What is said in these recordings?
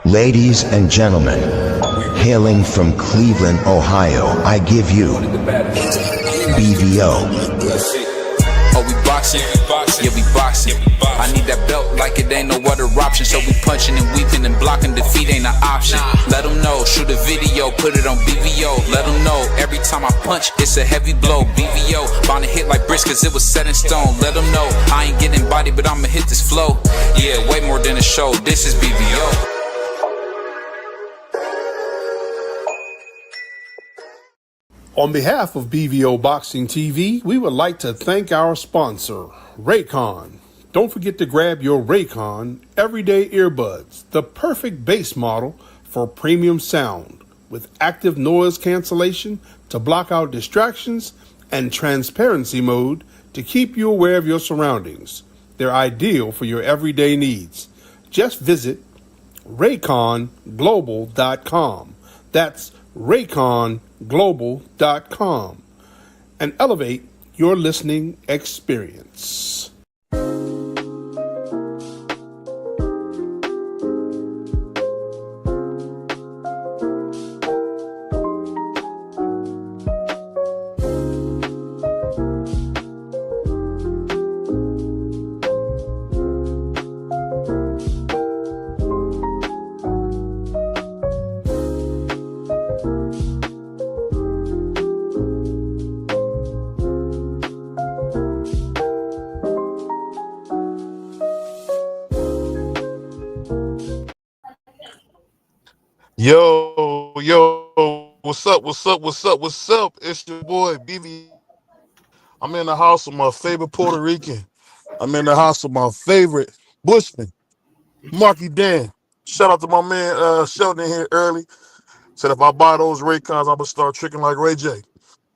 Ladies and gentlemen, hailing from Cleveland, Ohio, I give you BVO. Oh, we boxing? Yeah, we boxing. I need that belt like it ain't no other option. So we punching and weaving and blocking. Defeat ain't an option. Let them know, shoot a video, put it on BVO. Let them know, every time I punch, it's a heavy blow. BVO, bound to hit like bricks cause it was set in stone. Let them know, I ain't getting body, but I'ma hit this flow. Yeah, way more than a show, this is BVO. On behalf of BVO Boxing TV, we would like to thank our sponsor, Raycon. Don't forget to grab your Raycon everyday earbuds, the perfect bass model for premium sound, with active noise cancellation to block out distractions and transparency mode to keep you aware of your surroundings. They're ideal for your everyday needs. Just visit rayconglobal.com. That's rayconglobal.com and elevate your listening experience. Yo, what's up? It's your boy BV. I'm in the house with my favorite Puerto Rican. I'm in the house with my favorite Bushman, Marky Dan. Shout out to my man Sheldon here early. Said if I buy those Raycons, I'm gonna start tricking like Ray J.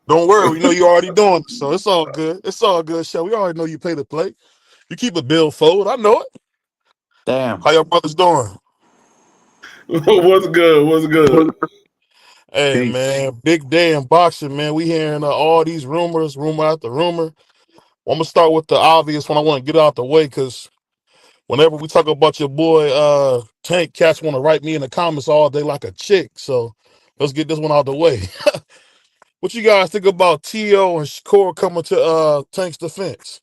Don't worry, we know you already doing it, so it's all good. It's all good, Shell. We already know you pay to play. You keep a bill forward. I know it. Damn. How your brothers doing? What's good? Hey, Peace. man, big day in boxing, man. We hearing all these rumors, rumor after rumor. I'm gonna start with the obvious one. I want to get out the way because whenever we talk about your boy Tank, cats want to write me in the comments all day like a chick. So let's get this one out the way. What you guys think about T.O. and Shakur coming to Tank's defense?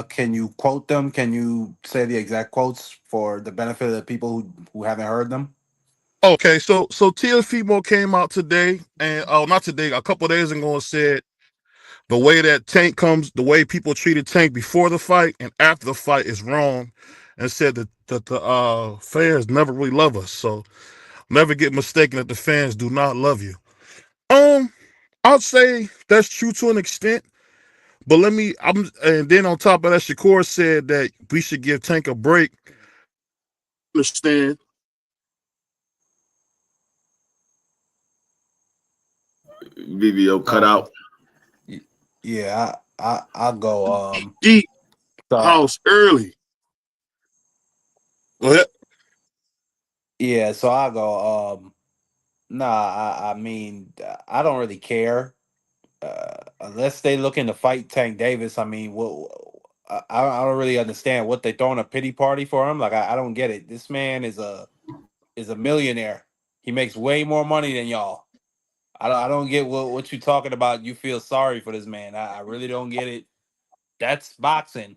Can you quote them? Can you say the exact quotes for the benefit of the people who haven't heard them? Okay, so Teofimo came out today, and not today, a couple days ago, and said the way that Tank comes, the way people treated Tank before the fight and after the fight is wrong, and said that the fans never really love us. So never get mistaken that the fans do not love you. I'd say that's true to an extent, but and then on top of that, Shakur said that we should give Tank a break. Understand? BVO cut out. Yeah, I'll go. Deep So, house early. Go ahead. yeah, so I'll go. I mean, I don't really care unless they looking to fight Tank Davis. I mean, I don't really understand what they throwing a pity party for him. Like I don't get it. This man is a millionaire. He makes way more money than y'all. I don't get what you're talking about. You feel sorry for this man. I really don't get it. That's boxing.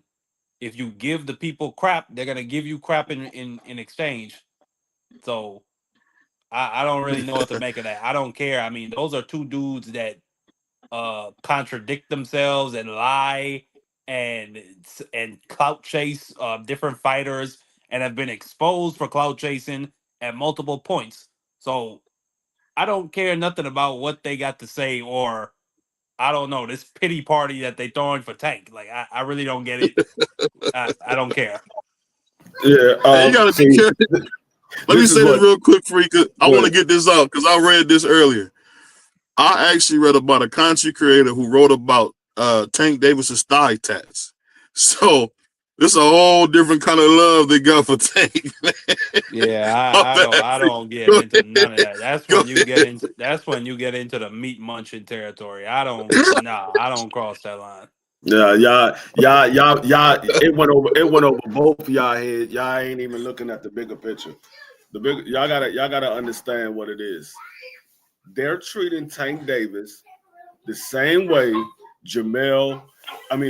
If you give the people crap, they're gonna give you crap in exchange. So I don't really know what to make of that. I don't care. I mean, those are two dudes that contradict themselves and lie and clout chase different fighters and have been exposed for clout chasing at multiple points. So I don't care nothing about what they got to say, or I don't know, this pity party that they throwing for Tank. Like I really don't get it. I don't care. Yeah, Hey, you gotta be careful. Let me say this real quick, Freak. I want to get this out because I read this earlier. I actually read about a content creator who wrote about Tank Davis's thigh tats. So this is a whole different kind of love they got for Tank. Yeah, I don't get into none of that. That's when you get into the meat munching territory. I don't cross that line. Yeah, y'all. It went over both of y'all heads. Y'all ain't even looking at the bigger picture. Y'all gotta understand what it is. They're treating Tank Davis the same way Jamal and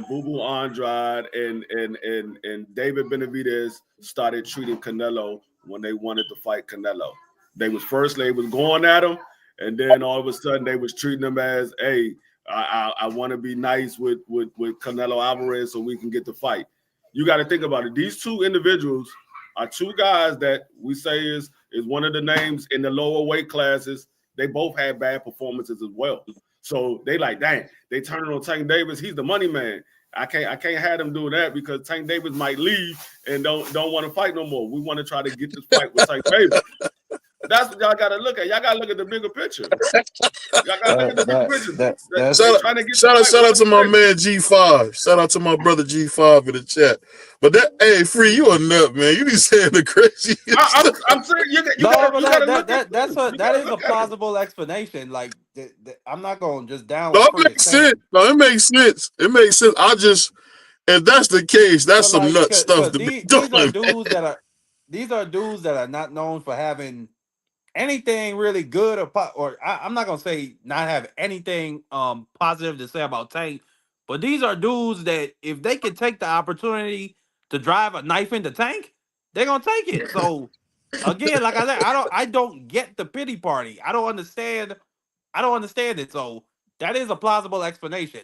Bubu Andrade and David Benavidez started treating Canelo when they wanted to fight Canelo. They was going at him, and then all of a sudden they was treating him as, hey, I want to be nice with Canelo Alvarez so we can get the fight. You got to think about it. These two individuals are two guys that we say is one of the names in the lower weight classes. They both had bad performances as well. So they like, dang, they turning on Tank Davis. He's the money man. I can't have them do that because Tank Davis might leave and don't want to fight no more. We want to try to get this fight with Tank Davis. That's what y'all got to look at. Y'all got to look at the bigger picture. Y'all got to look at the bigger picture. Shout out to my man G5. Shout out to my brother G5 in the chat. But hey, Free, you a nut, man. You be saying the crazy. I'm saying that is a plausible explanation. Like I'm not going to just down. No, it makes sense. No, it makes sense. It makes sense. If that's the case, that's some nut stuff to be doing. These are dudes that are not known for having anything really good I'm not gonna say not have anything positive to say about Tank, but these are dudes that if they could take the opportunity to drive a knife into Tank, they're gonna take it. So again, like I said, I don't get the pity party. I don't understand it. So that is a plausible explanation.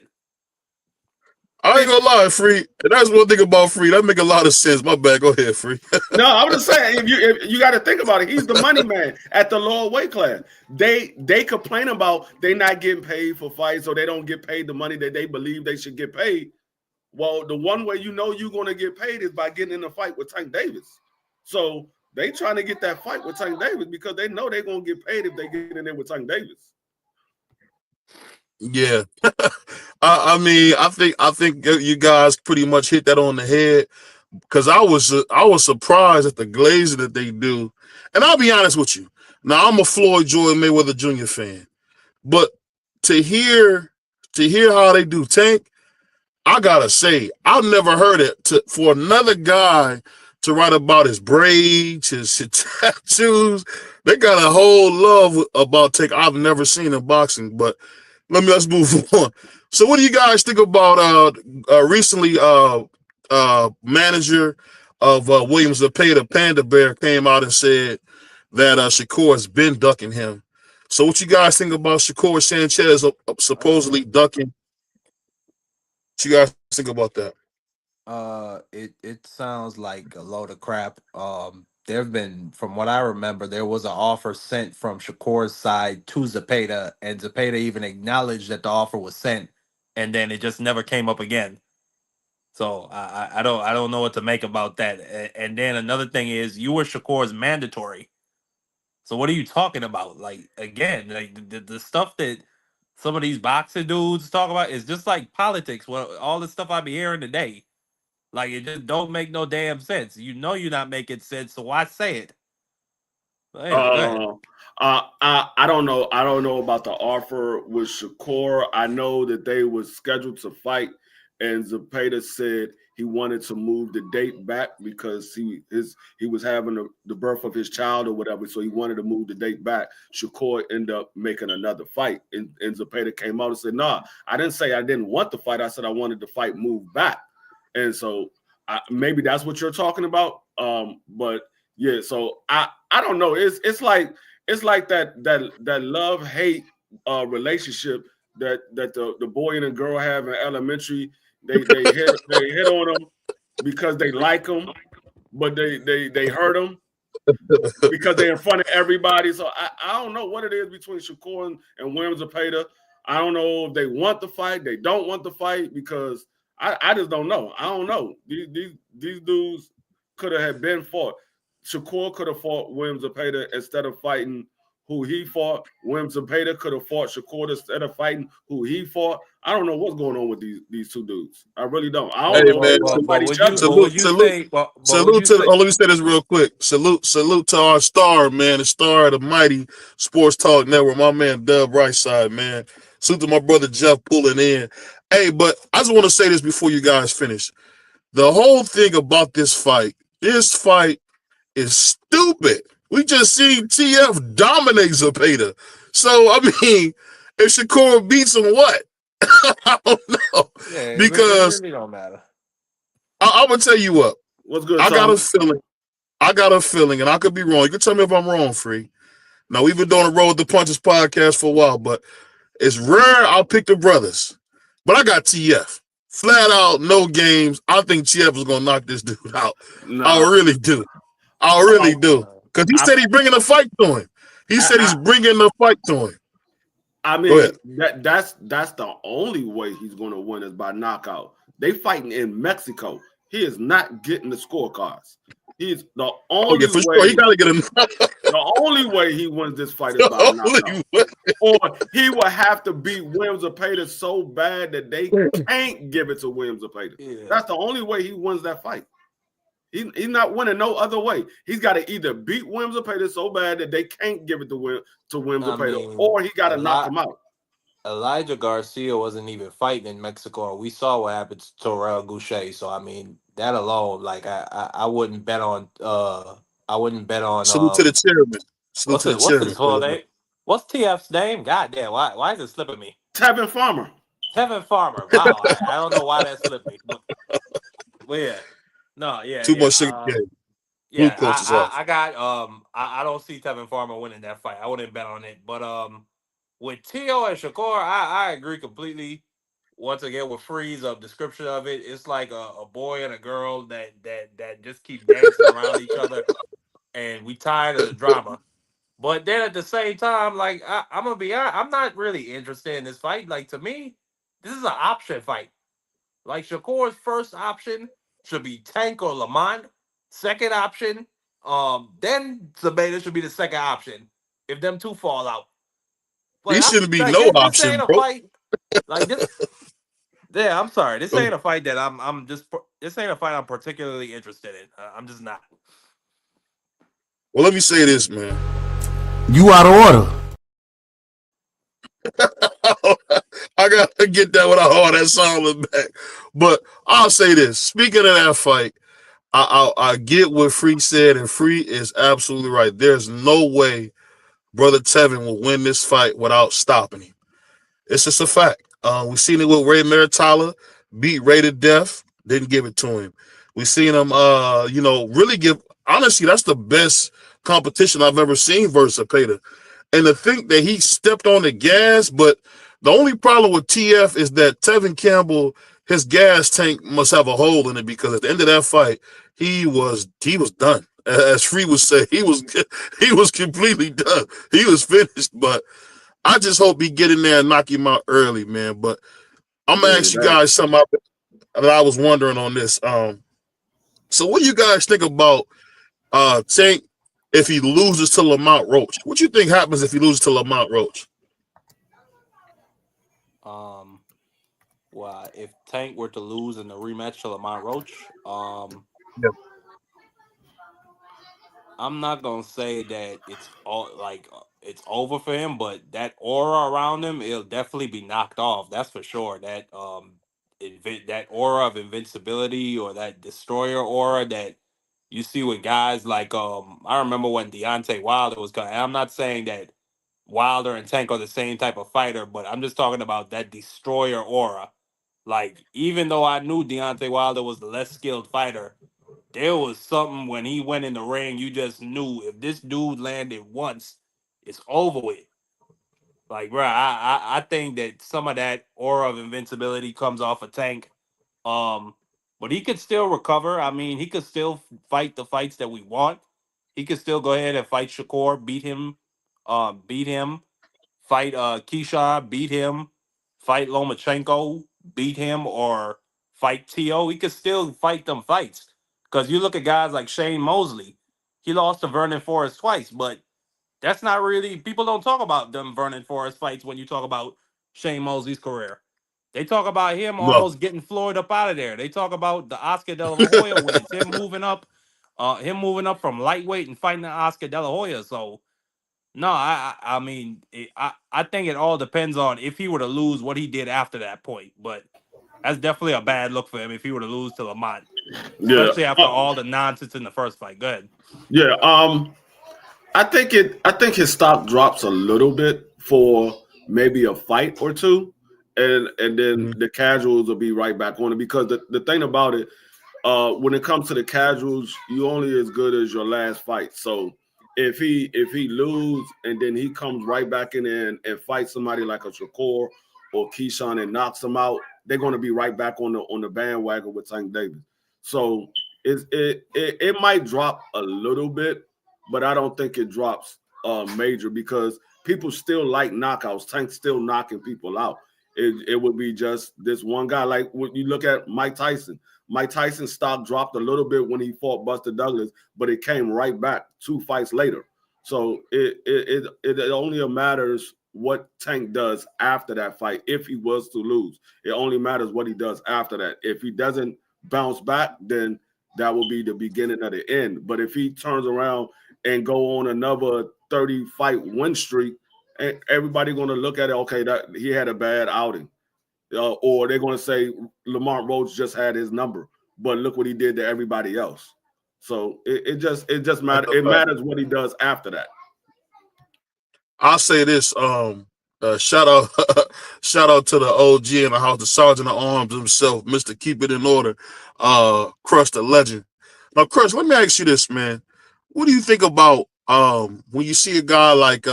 I ain't gonna lie, Free. And that's one thing about Free. That make a lot of sense. My bad. Go ahead, Free. No, I'm just saying, if you got to think about it, he's the money man at the lower weight class. They complain about they not getting paid for fights, or they don't get paid the money that they believe they should get paid. Well, the one way you know you're going to get paid is by getting in a fight with Tank Davis. So they trying to get that fight with Tank Davis because they know they're going to get paid if they get in there with Tank Davis. Yeah, I mean, I think you guys pretty much hit that on the head because I was surprised at the glazing that they do, and I'll be honest with you. Now I'm a Floyd Mayweather Jr. fan, but to hear how they do Tank, I gotta say I've never heard it for another guy to write about his braids, his tattoos. They got a whole love about Tank I've never seen in boxing, but. Let's move on. So, what do you guys think about recently? Manager of Williams Zepeda, Panda Bear, came out and said that Shakur has been ducking him. So, what you guys think about Shakur Sanchez supposedly ducking? What you guys think about that? It sounds like a load of crap. There have been, from what I remember, there was an offer sent from Shakur's side to Zepeda, and Zepeda even acknowledged that the offer was sent, and then it just never came up again. So I don't know what to make about that. And then another thing is, you were Shakur's mandatory. So what are you talking about? Like again, like the stuff that some of these boxing dudes talk about is just like politics. Well, all the stuff I be hearing today. Like, it just don't make no damn sense. You know you're not making sense, so why say it? Anyway, I don't know. I don't know about the offer with Shakur. I know that they were scheduled to fight, and Zepeda said he wanted to move the date back because he was having the birth of his child or whatever, so he wanted to move the date back. Shakur ended up making another fight, and Zepeda came out and said, "Nah, I didn't say I didn't want the fight. I said I wanted the fight moved back." And so maybe that's what you're talking about. But yeah, so I don't know. It's like that love-hate relationship that the boy and the girl have in elementary. They hit on them because they like them, but they hurt them because they're in front of everybody. So I don't know what it is between Shakur and Williams Zepeda. I don't know if they want the fight, they don't want the fight, because I just don't know. I don't know. These dudes could have been fought. Shakur could have fought Williams Zepeda instead of fighting who he fought. Williams Zepeda could have fought Shakur instead of fighting who he fought. I don't know what's going on with these two dudes. I really don't. I don't know. Man, salute to. Let me say this real quick. Salute to our star, man, the star of the mighty Sports Talk Network, my man Dub Rightside, man. Salute to my brother Jeff pulling in. Hey, but I just want to say this before you guys finish. The whole thing about this fight is stupid. We just seen TF dominate Zepeda. So, I mean, if Shakur beats him, what? I don't know. Yeah, Because it really don't matter. I'm going to tell you what. What's good, I got Tom? a feeling, and I could be wrong. You can tell me if I'm wrong, Free. Now, we've been doing the Road to Punches podcast for a while, but it's rare I'll pick the brothers. But I got TF. Flat out, no games. I think TF is going to knock this dude out. Nah. I really do. I really do. Because he said he's bringing a fight to him. He said he's bringing the fight to him. I mean, that's the only way he's going to win is by knockout. They fighting in Mexico. He is not getting the scorecards. He's the only way. Sure. He got to get the only way he wins this fight is by knockout. Or he will have to beat Williams Zepeda so bad that they can't give it to Williams Zepeda. Yeah. That's the only way he wins that fight. He's not winning no other way. He's got to either beat Williams Zepeda so bad that they can't give it to Williams Zepeda, or he got to knock him out. Elijah Garcia wasn't even fighting in Mexico. We saw what happened to Terrell Goucher. So I mean, that alone, like I wouldn't bet on. Salute to the chairman. Salute to the chairman. What's TF's name? God damn, why is it slipping me? Tevin Farmer. Wow, I don't know why that slipped me. But yeah. No, yeah. Too much sugar. Yeah, I got I don't see Tevin Farmer winning that fight. I wouldn't bet on it. But with Teo and Shakur, I agree completely. Once again, with Free's description of it, it's like a boy and a girl that just keep dancing around each other, and we tired of the drama. But then at the same time, like I'm gonna be honest, I'm not really interested in this fight. Like, to me, this is an option fight. Like, Shakur's first option should be Tank or Lamont. Second option, then Zepeda should be the second option if them two fall out. But he shouldn't be no option, bro. Fight, like this. Yeah, I'm sorry. This ain't a fight that this ain't a fight I'm particularly interested in. I'm just not. Well, let me say this, man. You out of order. I gotta get that without all that silent back. But I'll say this. Speaking of that fight, I get what Free said, and Free is absolutely right. There's no way Brother Tevin will win this fight without stopping him. It's just a fact. We've seen it with Ray Maritala, beat Ray to death, didn't give it to him. We've seen him, really give. Honestly, that's the best competition I've ever seen versus Zepeda. And to think that he stepped on the gas, but the only problem with TF is that Tevin Campbell, his gas tank must have a hole in it, because at the end of that fight, he was done. As Free would say, he was completely done. He was finished. But I just hope he get in there and knock him out early, man. But I'm gonna ask you guys something that I was wondering on this. So what do you guys think about Tank if he loses to Lamont Roach? What you think happens if he loses to Lamont Roach? Well, if Tank were to lose in the rematch to Lamont Roach, Yep. I'm not gonna say that it's all like it's over for him, but that aura around him, it'll definitely be knocked off. That's for sure. That that aura of invincibility, or that destroyer aura that you see with guys like I remember when Deontay Wilder was coming. I'm not saying that Wilder and Tank are the same type of fighter, but I'm just talking about that destroyer aura. Like, even though I knew Deontay Wilder was the less skilled fighter, there was something when he went in the ring, you just knew if this dude landed once, it's over with. Like, bro, I think that some of that aura of invincibility comes off of Tank. But he could still recover. I mean, he could still fight the fights that we want. He could still go ahead and fight Shakur, beat him, fight Keyshawn, beat him, fight Lomachenko, beat him, or fight T.O. He could still fight them fights. Because you look at guys like Shane Mosley, he lost to Vernon Forrest twice, but that's not really, people don't talk about them Vernon Forrest fights when you talk about Shane Mosley's career. They talk about him almost getting Floyd up out of there. They talk about the Oscar De La Hoya wins, him moving up from lightweight and fighting the Oscar De La Hoya. So No, I mean, I think it all depends on if he were to lose, what he did after that point. But that's definitely a bad look for him if he were to lose to Lamont, Yeah. especially after all the nonsense in the first fight. Go ahead. Yeah. I think his stock drops a little bit for maybe a fight or two, and then the casuals will be right back on it because the thing about it, when it comes to the casuals, you only as good as your last fight. So if he lose and then he comes right back in there and fights somebody like a Shakur or Keyshawn and knocks him out, they're going to be right back on the bandwagon with Tank Davis. So it might drop a little bit, but I don't think it drops major because people still like knockouts. Tank's still knocking people out. It would be just this one guy. Like when you look at Mike Tyson. Mike Tyson's stock dropped a little bit when he fought Buster Douglas, but it came right back 2 fights later. So it only matters what Tank does after that fight if he was to lose. It only matters what he does after that. If he doesn't bounce back, then that will be the beginning of the end. But if he turns around and go on another 30-fight win streak, everybody going to look at it, okay, that he had a bad outing. Or they're going to say Lamont Roach just had his number, but look what he did to everybody else. So it just matters. It matters what he does after that. I'll say this. Shout out to the OG in the house, the Sergeant at Arms himself, Mr. Keep It in Order, Crush the Legend. Now, Crush, let me ask you this, man. What do you think about when you see a guy like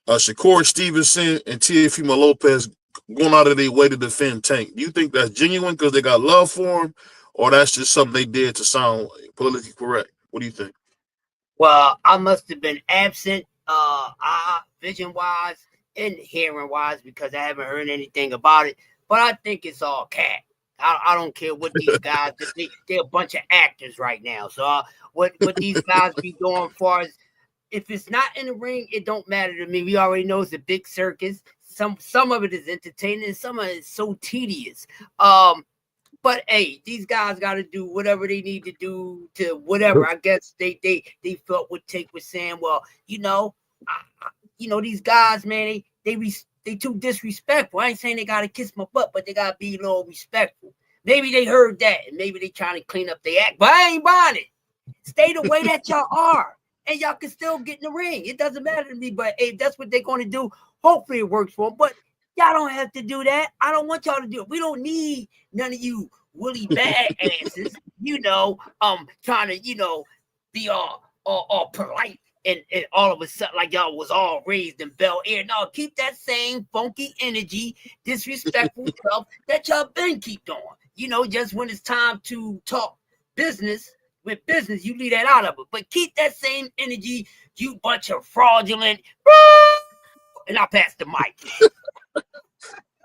Shakur Stevenson and Teofimo Lopez going out of their way to defend Tank? Do you think that's genuine because they got love for him, or that's just something they did to sound politically correct? What do you think? Well, I must have been absent, vision-wise and hearing-wise, because I haven't heard anything about it. But I think it's all cat. I don't care what these guys. They're a bunch of actors right now. So what these guys be doing, far as if it's not in the ring, it don't matter to me. We already know it's a big circus. Some of it is entertaining, and some of it is so tedious. But hey, these guys got to do whatever they need to do to whatever. I guess they felt what Tate was saying. Well, these guys, man, they too disrespectful. I ain't saying they got to kiss my butt, but they got to be a little respectful. Maybe they heard that, and maybe they trying to clean up their act. But I ain't buying it. Stay the way that y'all are, and y'all can still get in the ring. It doesn't matter to me. But hey, that's what they're going to do. Hopefully it works for them. But y'all don't have to do that. I don't want y'all to do it. We don't need none of you woolly bag asses, trying to, be all polite and all of a sudden like y'all was all raised in Bel Air. No, keep that same funky energy, disrespectful stuff that y'all been keep doing. Just when it's time to talk business with business, you leave that out of it. But keep that same energy, you bunch of fraudulent. And I'll pass the mic.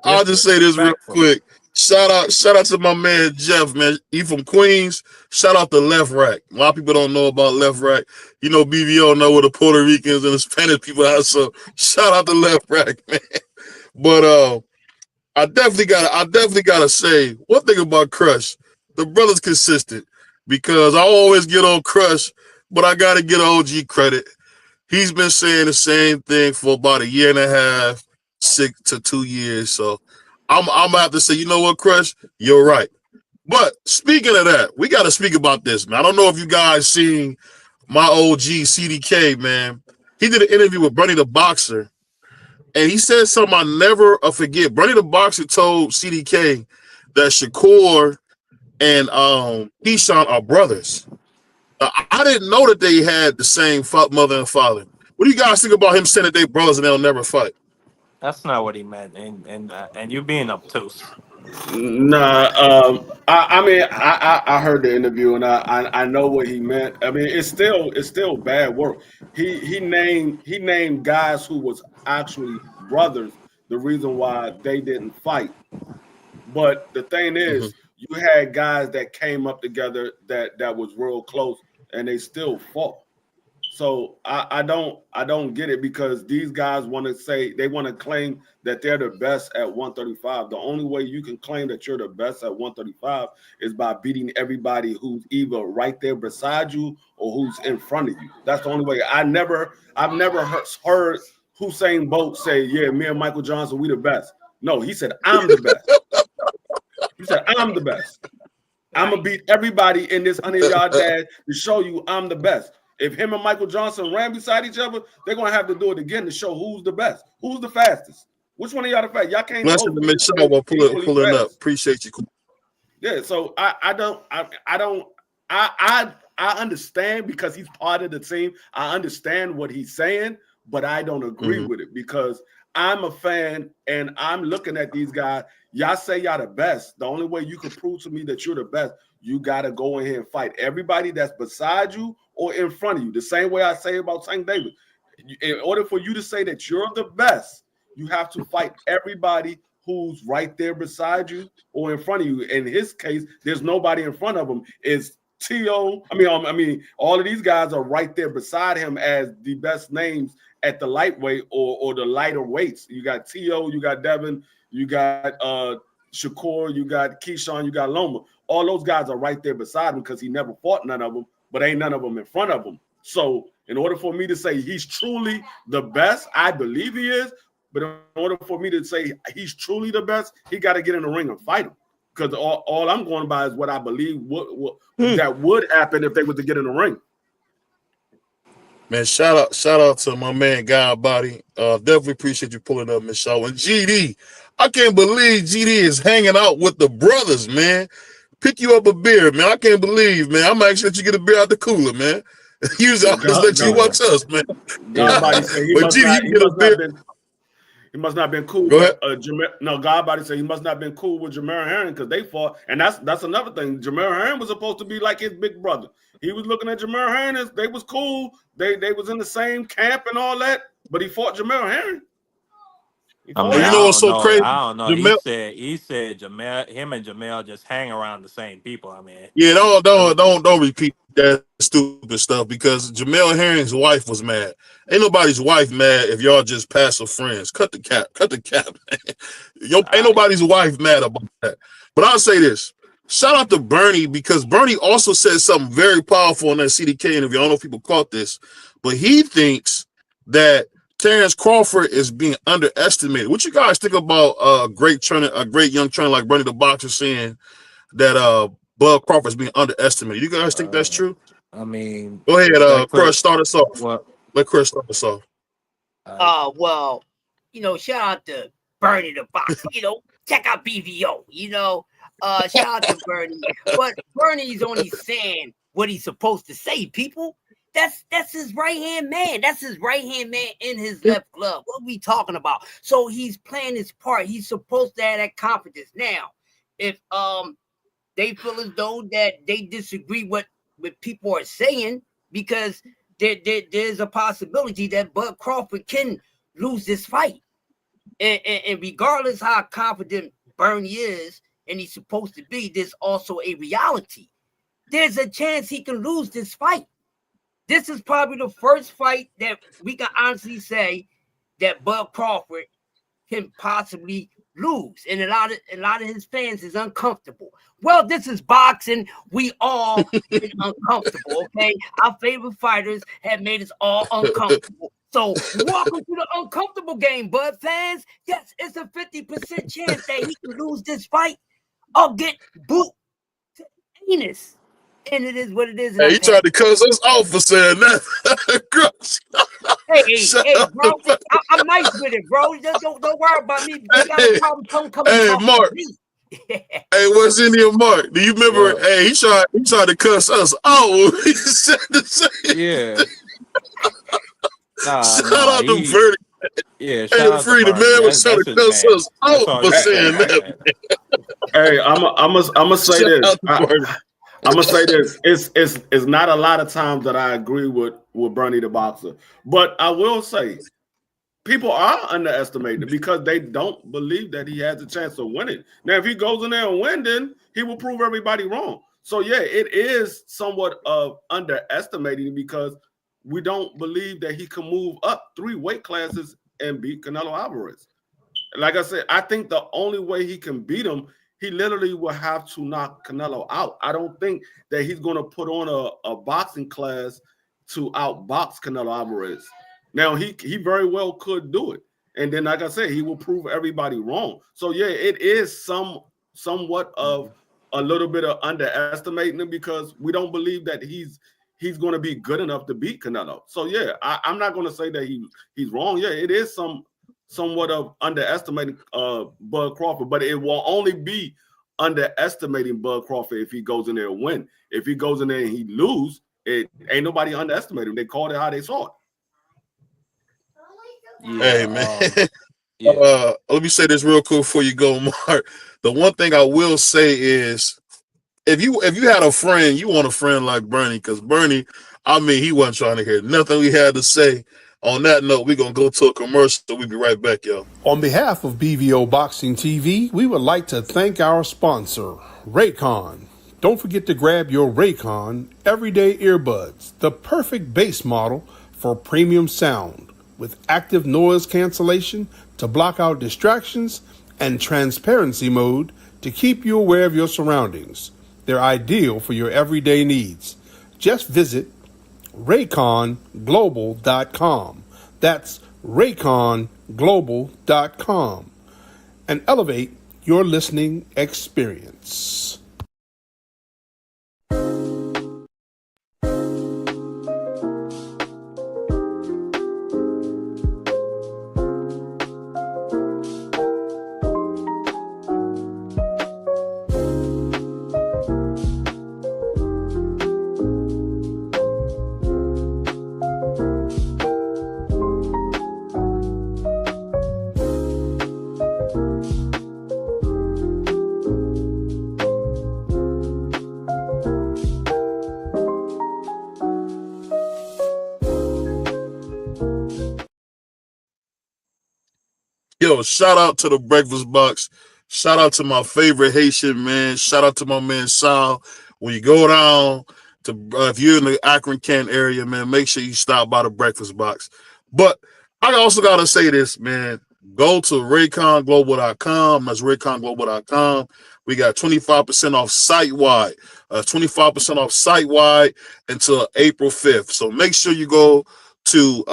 I'll just say this real quick. Shout out to my man Jeff, man. He from Queens. Shout out to Left Rack. A lot of people don't know about Left Rack. BVO know where the Puerto Ricans and the Spanish people are. So shout out to Left Rack, man. But I definitely gotta say one thing about Crush. The brother's consistent because I always get on Crush, but I gotta get OG credit. He's been saying the same thing for about a year and a half, 6 to 2 years. So I'm gonna have to say, you know what, Crush, you're right. But speaking of that, we got to speak about this, man. I don't know if you guys seen my OG CDK, man. He did an interview with Bernie the Boxer, and he said something I never forget. Bernie the Boxer told CDK that Shakur and Keyshawn are brothers. I didn't know that they had the same mother and father. What do you guys think about him saying that they brothers and they'll never fight? That's not what he meant, and you being obtuse. Nah, I heard the interview and I know what he meant. I mean, it's still bad work. He named guys who was actually brothers the reason why they didn't fight. But the thing is, you had guys that came up together that was real close and they still fought. So I don't get it, because these guys want to say, they want to claim that they're the best at 135. The only way you can claim that you're the best at 135 is by beating everybody who's either right there beside you or who's in front of you. That's the only way. I've never heard Usain Bolt say, "Yeah, me and Michael Johnson, we the best." No, he said, "I'm the best." He said, "I'm the best. I'm gonna beat everybody in this 100-yard dash to show you I'm the best." If him and Michael Johnson ran beside each other, they're gonna have to do it again to show who's the best, who's the fastest. Which one of y'all the fastest? Y'all can't. Listen to Michelle while pulling up. Appreciate you. Yeah, so I understand, because he's part of the team. I understand what he's saying, but I don't agree with it, because I'm a fan and I'm looking at these guys. Y'all say y'all the best. The only way you can prove to me that you're the best, you got to go in here and fight everybody that's beside you or in front of you. The same way I say about Tank Davis. In order for you to say that you're the best, you have to fight everybody who's right there beside you or in front of you. In his case, there's nobody in front of him. It's T.O. I mean, all of these guys are right there beside him as the best names at the lightweight or the lighter weights. You got T.O., you got Devin, you got Shakur, you got Keyshawn, you got Loma. All those guys are right there beside him because he never fought none of them, but ain't none of them in front of him. So in order for me to say he's truly the best, I believe he is, but in order for me to say he's truly the best, he got to get in the ring and fight him. Because all I'm going by is what I believe that would happen if they were to get in the ring. Man, shout out to my man God Body. Definitely appreciate you pulling up, Miss Shaw. And GD, I can't believe GD is hanging out with the brothers, man. Pick you up a beer, man. I can't believe, man. I'm actually let you get a beer out the cooler, man. Usually I just let you watch us, man. God Body said he must not have been cool. Go ahead. God Body said he must not have been cool with Jamel Herring because they fought, and that's another thing. Jamel Herring was supposed to be like his big brother. He was looking at Jamel Herring as they was cool. They was in the same camp and all that, but he fought Jamel Herring. I mean, you know what's so crazy? I don't know. Jamel, he said him and Jamel just hang around the same people. I mean, yeah, don't repeat that stupid stuff because Jamel Herring's wife was mad. Ain't nobody's wife mad if y'all just passive friends. Cut the cap. Ain't nobody's wife mad about that. But I'll say this. Shout out to Bernie because Bernie also said something very powerful in that CDK interview. I don't know if people caught this, but he thinks that Terrence Crawford is being underestimated. What you guys think about a great young trainer like Bernie the Boxer saying that Bud Crawford is being underestimated? You guys think that's true? I mean, go ahead, Chris, start us off. Let Chris start us off. Well, shout out to Bernie the Boxer. Check out BVO. Shout out to Bernie. But Bernie's only saying what he's supposed to say, people. That's his right-hand man. That's his right-hand man in his left glove. What are we talking about? So he's playing his part. He's supposed to have that confidence. Now, if they feel as though that they disagree with people are saying, because there's a possibility that Bud Crawford can lose this fight. And regardless how confident Bernie is, and he's supposed to be, there's also a reality. There's a chance he can lose this fight. This is probably the first fight that we can honestly say that Bud Crawford can possibly lose. And a lot of his fans is uncomfortable. Well, this is boxing. We all been uncomfortable, okay? Our favorite fighters have made us all uncomfortable. So welcome to the uncomfortable game, Bud fans. Yes, it's a 50% chance that he can lose this fight or get boot to anus. And it is what it is. Hey, he tried to cuss us off for saying that. hey, bro. I'm nice with it, bro. Just don't worry about me. You got a problem coming hey, Mark. Hey, what's in your Mark? Do you remember? Yeah. Hey, he tried to cuss us. Oh, he said the same. Yeah. Shout out to Verdi. Yeah, hey, Free, the man was trying to cuss us out for saying that. Hey, I'm gonna say this. I'm gonna say this. It's not a lot of times that I agree with Bernie the Boxer, but I will say people are underestimating because they don't believe that he has a chance of winning. Now, if he goes in there and win, then he will prove everybody wrong. So yeah, it is somewhat of underestimating because we don't believe that he can move up 3 weight classes and beat Canelo Alvarez. Like I said, I think the only way he can beat him, he literally will have to knock Canelo out. I don't think that he's going to put on a boxing class to outbox Canelo Alvarez. Now, he very well could do it. And then, like I said, he will prove everybody wrong. So, yeah, it is somewhat of a little bit of underestimating him because we don't believe that he's going to be good enough to beat Canelo. So, yeah, I'm not going to say that he's wrong. Yeah, it is somewhat of underestimating Bud Crawford, but it will only be underestimating Bud Crawford if he goes in there and win. If he goes in there and he lose, it ain't nobody underestimating him. They called it how they saw it. Yeah, Hey man, yeah. let me say this real quick before you go, Mark. The one thing I will say is, if you had a friend, you want a friend like Bernie, because Bernie, I mean, he wasn't trying to hear nothing we had to say. On that note, we're going to go to a commercial. We'll be right back, y'all. On behalf of BVO Boxing TV, we would like to thank our sponsor, Raycon. Don't forget to grab your Raycon Everyday Earbuds, the perfect bass model for premium sound, with active noise cancellation to block out distractions and transparency mode to keep you aware of your surroundings. They're ideal for your everyday needs. Just visit RayconGlobal.com. That's RayconGlobal.com and elevate your listening experience. Yo, shout out to the Breakfast Box. Shout out to my favorite Haitian man. Shout out to my man Sal. When you go down to, if you're in the Akron, Kent area, man, make sure you stop by the Breakfast Box. But I also got to say this, man. Go to RayconGlobal.com. That's RayconGlobal.com. We got 25% off site-wide. 25% off site-wide until April 5th. So make sure you go to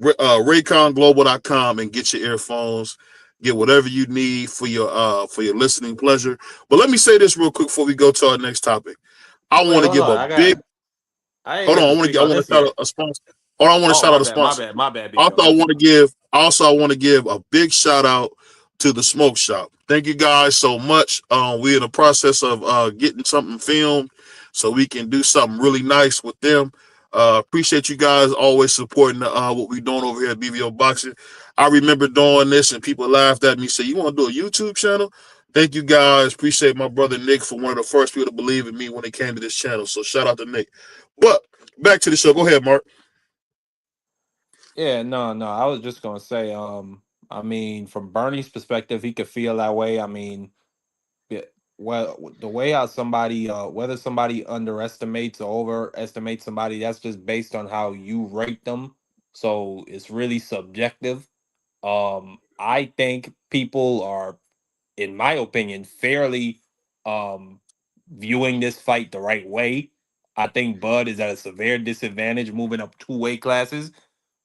RayconGlobal.com and get your earphones, get whatever you need for your listening pleasure. But let me say this real quick before we go to our next topic. I want to give a big. Hold on, I want to shout out a sponsor. Hold on, I want to shout out a sponsor. My bad. Also, I want to give a big shout out to the Smoke Shop. Thank you guys so much. We're in the process of getting something filmed so we can do something really nice with them. Appreciate you guys always supporting what we're doing over here at BVO Boxing. I remember doing this and people laughed at me, said, "You want to do a YouTube channel?" Thank you guys. Appreciate my brother Nick for one of the first people to believe in me when it came to this channel. So shout out to Nick. But back to the show. Go ahead, Mark. Yeah, no. I was just gonna say, I mean, from Bernie's perspective, he could feel that way. I mean, well, the way how somebody, whether somebody underestimates or overestimates somebody, that's just based on how you rate them. So it's really subjective. I think people are, in my opinion, fairly viewing this fight the right way. I think Bud is at a severe disadvantage moving up 2 weight classes.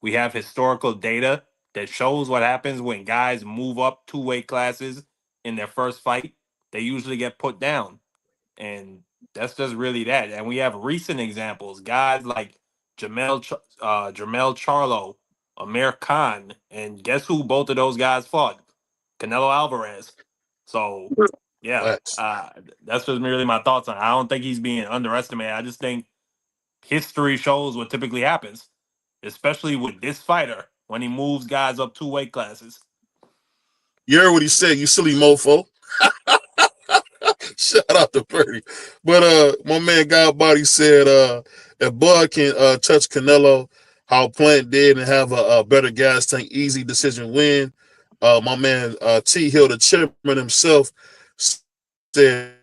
We have historical data that shows what happens when guys move up 2 weight classes in their first fight. They usually get put down. And that's just really that. And we have recent examples, guys like Jamel Charlo, Amir Khan, and guess who both of those guys fought? Canelo Alvarez. So, yeah, that's just merely my thoughts on it. I don't think he's being underestimated. I just think history shows what typically happens, especially with this fighter when he moves guys up 2 weight classes. You heard what he said, you silly mofo. Shout out to Purdy. But my man Godbody said if Bud can touch Canelo, how Plant did, and have a better gas tank, easy decision win. My man T Hill, the chairman himself, said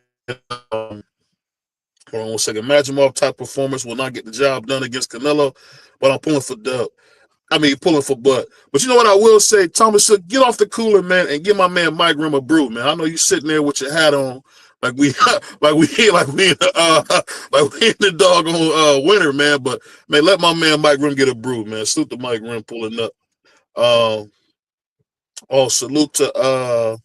Hold on 1 second. Magimov type performance will not get the job done against Canelo, but I'm pulling for Dub. Pulling for Bud. But you know what I will say, Thomas, get off the cooler, man, and give my man Mike Rim a brew, man. I know you sitting there with your hat on, like we in the doggone winter, man. But man, let my man Mike Rim get a brew, man. Salute to Mike Rim pulling up. Salute to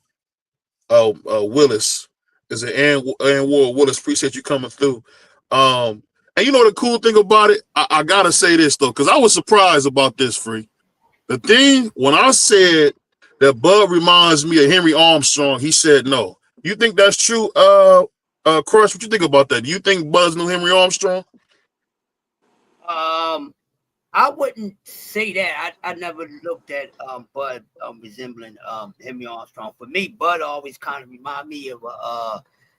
Willis. Is it Aaron Ward Willis? Appreciate you coming through. And you know the cool thing about it, I gotta say this though, because I was surprised about this, Free. The thing when I said that Bud reminds me of Henry Armstrong, he said no. You think that's true? Crush, what you think about that? Do you think Bud's knew Henry Armstrong? I wouldn't say that. I never looked at Bud resembling Henry Armstrong. For me, Bud always kind of remind me of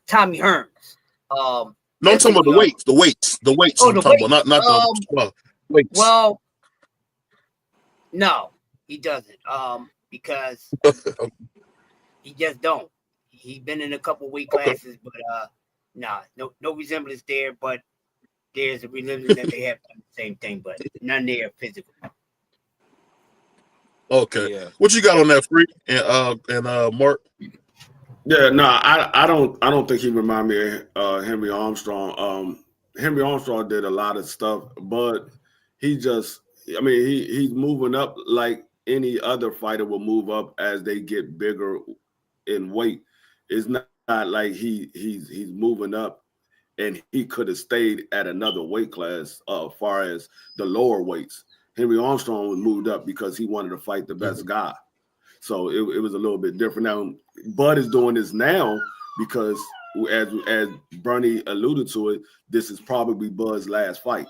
Tommy Hearns. No, I'm talking about the weights. The weights. Oh, I'm talking about, not the weights. Well, no, he doesn't. Because he just don't. He's been in a couple weight classes, but no resemblance there. But there's a resemblance that they have done the same thing, but none there physical. Okay, yeah. What you got on that, Free and Mark? Yeah, no, I don't think he remind me of Henry Armstrong. Henry Armstrong did a lot of stuff, but he's moving up like any other fighter will move up as they get bigger in weight. It's not like he's moving up and he could have stayed at another weight class as far as the lower weights. Henry Armstrong was moved up because he wanted to fight the best guy. So it was a little bit different. Now, Bud is doing this now because, as Bernie alluded to it, this is probably Bud's last fight.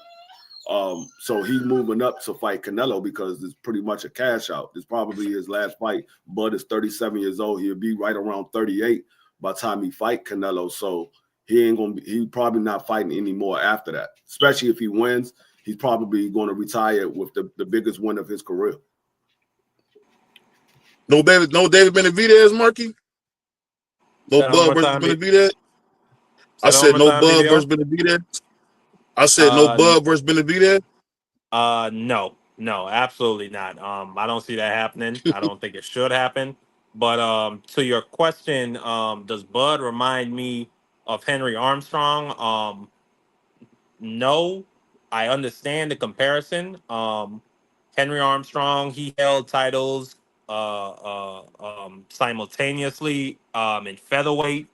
So he's moving up to fight Canelo because it's pretty much a cash out. It's probably his last fight. Bud is 37 years old. He'll be right around 38 by the time he fight Canelo. So he's probably not fighting anymore after that. Especially if he wins, he's probably going to retire with the biggest win of his career. No David Benavidez, Marky? No Bud versus Benavidez? I said no Bud versus Benavidez. I said no Bud versus Benavidez. No, absolutely not. I don't see that happening. I don't think it should happen. But to your question, does Bud remind me of Henry Armstrong? No, I understand the comparison. Henry Armstrong, he held titles simultaneously in featherweight,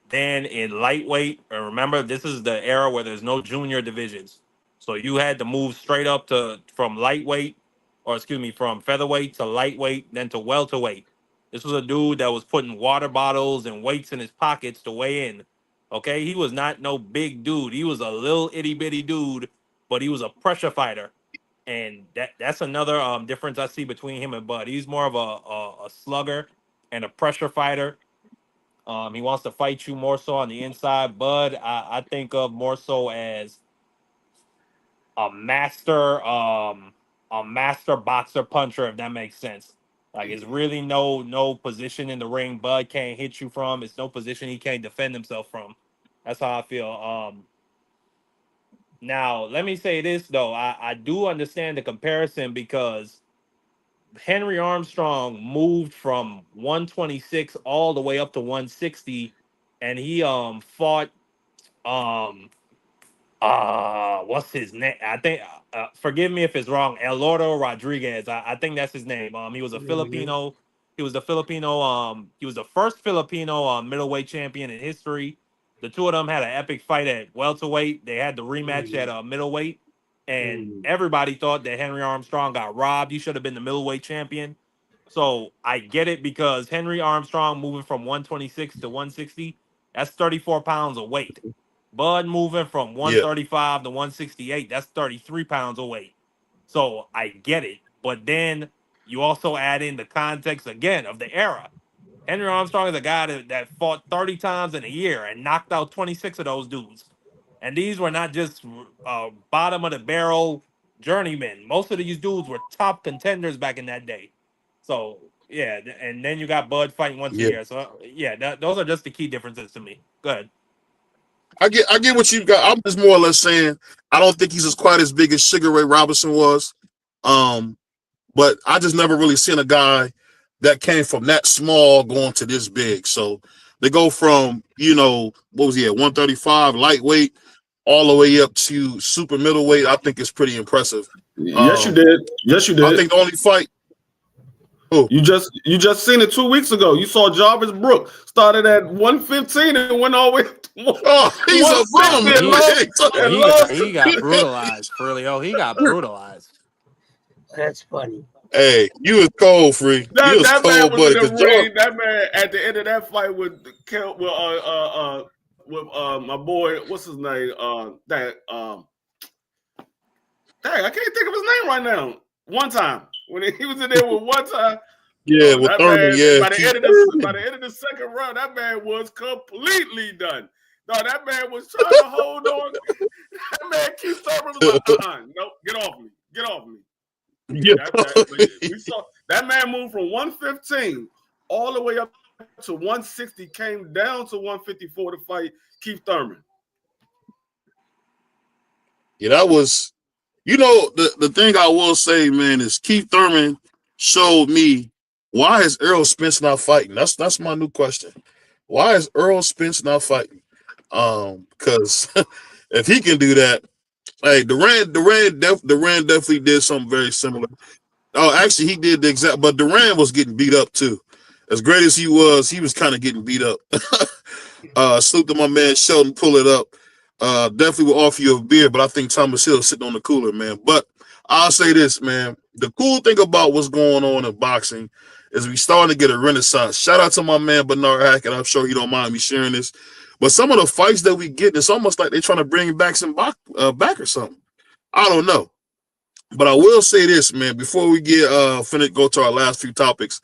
then in lightweight. And remember, this is the era where there's no junior divisions. So you had to move straight up from featherweight to lightweight, then to welterweight. This was a dude that was putting water bottles and weights in his pockets to weigh in. Okay, he was not no big dude. He was a little itty bitty dude, but he was a pressure fighter. And that's another difference I see between him and Bud. He's more of a slugger and a pressure fighter. He wants to fight you more so on the inside. Bud, I think of more so as a master boxer puncher, if that makes sense. Like, it's really no position in the ring Bud can't hit you from. It's no position he can't defend himself from. That's how I feel. Now, let me say this, though. I do understand the comparison because Henry Armstrong moved from 126 all the way up to 160, and he fought what's his name? I think forgive me if it's wrong. Elordo Rodriguez. I think that's his name. He was a Filipino. He was the first Filipino middleweight champion in history. The two of them had an epic fight at welterweight. They had the rematch at middleweight, and everybody thought that Henry Armstrong got robbed. He should have been the middleweight champion. So I get it because Henry Armstrong moving from 126 to 160, that's 34 pounds of weight. Bud moving from 135 to 168, that's 33 pounds of weight. So I get it. But then you also add in the context again of the era. Henry Armstrong is a guy that fought 30 times in a year and knocked out 26 of those dudes. And these were not just bottom of the barrel journeymen. Most of these dudes were top contenders back in that day. So, yeah. And then you got Bud fighting once a year. So, yeah, those are just the key differences to me. Go ahead. I get what you got. I'm just more or less saying I don't think he's as quite as big as Sugar Ray Robinson was. But I just never really seen a guy that came from that small going to this big. So they go from, what was he at, 135, lightweight, all the way up to super middleweight. I think it's pretty impressive. Yes, you did. Yes, you did. I think the only fight. You just seen it 2 weeks ago. You saw Jarvis Brook started at 115 and went all the way up to he's a bum. He got brutalized, Frilio. He got brutalized. That's funny. Hey, you was cold, Free. You was cold, buddy. That man at the end of that fight with my boy, what's his name? Dang, I can't think of his name right now. One time when he was in there with one time. Yeah, with Thurman, By the end of the second round, that man was completely done. No, that man was trying to hold on. That man Keith Thurman was like, nope, get off me. Get off me. Yeah. We saw that man move from 115 all the way up to 160, came down to 154 to fight Keith Thurman. Yeah, that was, the thing I will say, man, is Keith Thurman showed me why is Errol Spence not fighting. That's my new question. Why is Errol Spence not fighting? Because if he can do that, hey, Durant definitely did something very similar. Oh, actually, he did the exact, but Durant was getting beat up too. As great as he was kind of getting beat up. Salute to my man Sheldon, pull it up. Definitely will offer you a beer, but I think Thomas Hill sitting on the cooler, man. But I'll say this, man. The cool thing about what's going on in boxing is we starting to get a renaissance. Shout out to my man Bernard Hackett. I'm sure he don't mind me sharing this. But some of the fights that we get, it's almost like they're trying to bring back some back or something. I don't know. But I will say this, man, before we get go to our last few topics,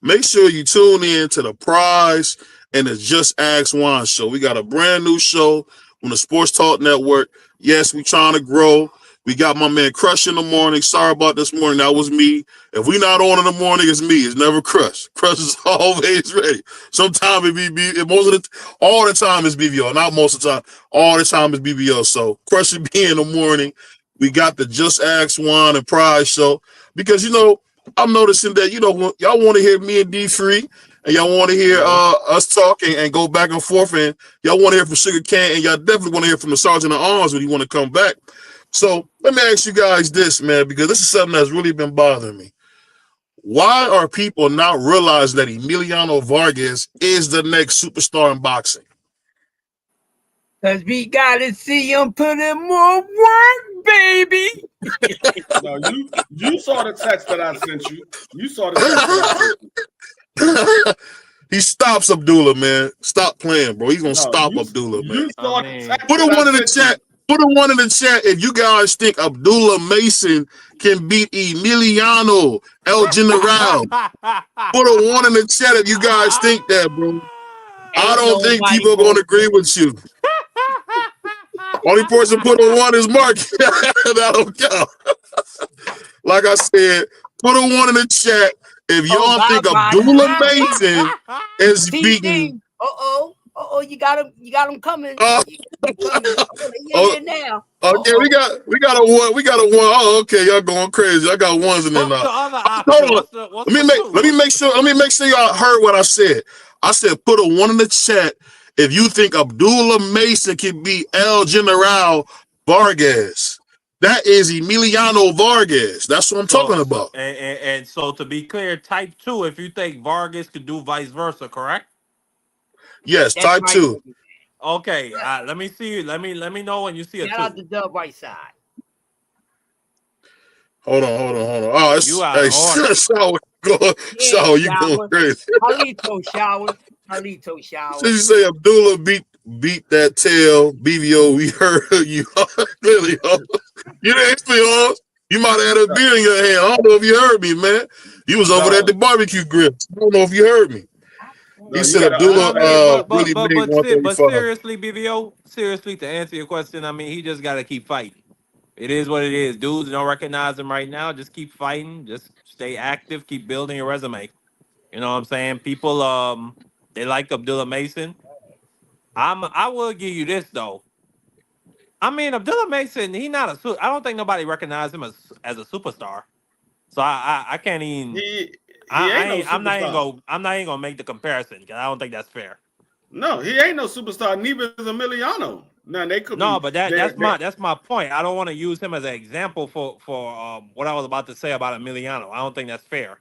make sure you tune in to the Prize and the Just Ask Juan show. We got a brand new show on the Sports Talk Network. Yes, we trying to grow. We got my man Crush in the morning. Sorry about this morning. That was me. If we not on in the morning, it's me. It's never Crush. Crush is always ready. Sometimes it be all the time it's BVO. Not most of the time. All the time it's BVO. So Crush should be in the morning. We got the Just Ask Juan and Prize show. Because, I'm noticing that, y'all want to hear me and D Free. And y'all want to hear us talk and go back and forth. And y'all want to hear from Sugar Can. And y'all definitely want to hear from the Sergeant at Arms when you want to come back. So let me ask you guys this, man, because this is something that's really been bothering me. Why are people not realizing that Emiliano Vargas is the next superstar in boxing? Because we got to see him put in more work, baby. No, you saw the text that I sent you. You saw the text that I sent you. He stops Abdullah, man. Stop playing, bro. He's going to stop Abdullah, man. Put a one in the chat. Put a one in the chat if you guys think Abdullah Mason can beat Emiliano El General. Put a one in the chat if you guys think that, bro. I don't think people are going to agree with you. Only person put a one is Mark. That don't count. Like I said, put a one in the chat if y'all think Abdullah Mason is beating. You got him coming. Now. Okay, we got a one. We got a one. Oh, okay, y'all going crazy. I got ones in there now. Hold on. Let me make sure y'all heard what I said. I said put a one in the chat if you think Abdullah Mason can beat El General Vargas. That is Emiliano Vargas. That's what I'm talking about. And so to be clear, type 2 if you think Vargas could do vice versa, correct? Yes, that's type 2. Okay, let me see. Let me know when you see a 2. Shout out the dub right side. Hold on. Oh, it's Shower. Shower, you going crazy. Halito Shower. Since you say Abdullah beat that tail, BVO, we heard you. Really, you didn't feel. You might have had a beer in your hand. I don't know if you heard me, man. You was over at the barbecue grill. I don't know if you heard me. He said Abdullah really big 135. But seriously, BVO, to answer your question, I mean, he just got to keep fighting. It is what it is. Dudes don't recognize him right now. Just keep fighting. Just stay active. Keep building your resume. You know what I'm saying? People, they like Abdullah Mason. I will give you this though. I mean, Abdullah Mason, he not a. I don't think nobody recognized him as a superstar. So I can't even. He ain't no I'm not even superstar. gonna make the comparison because I don't think that's fair. No, he ain't no superstar. Neither is Emiliano. Now they could No, be. but They that's my point. I don't want to use him as an example for what I was about to say about Emiliano. I don't think that's fair.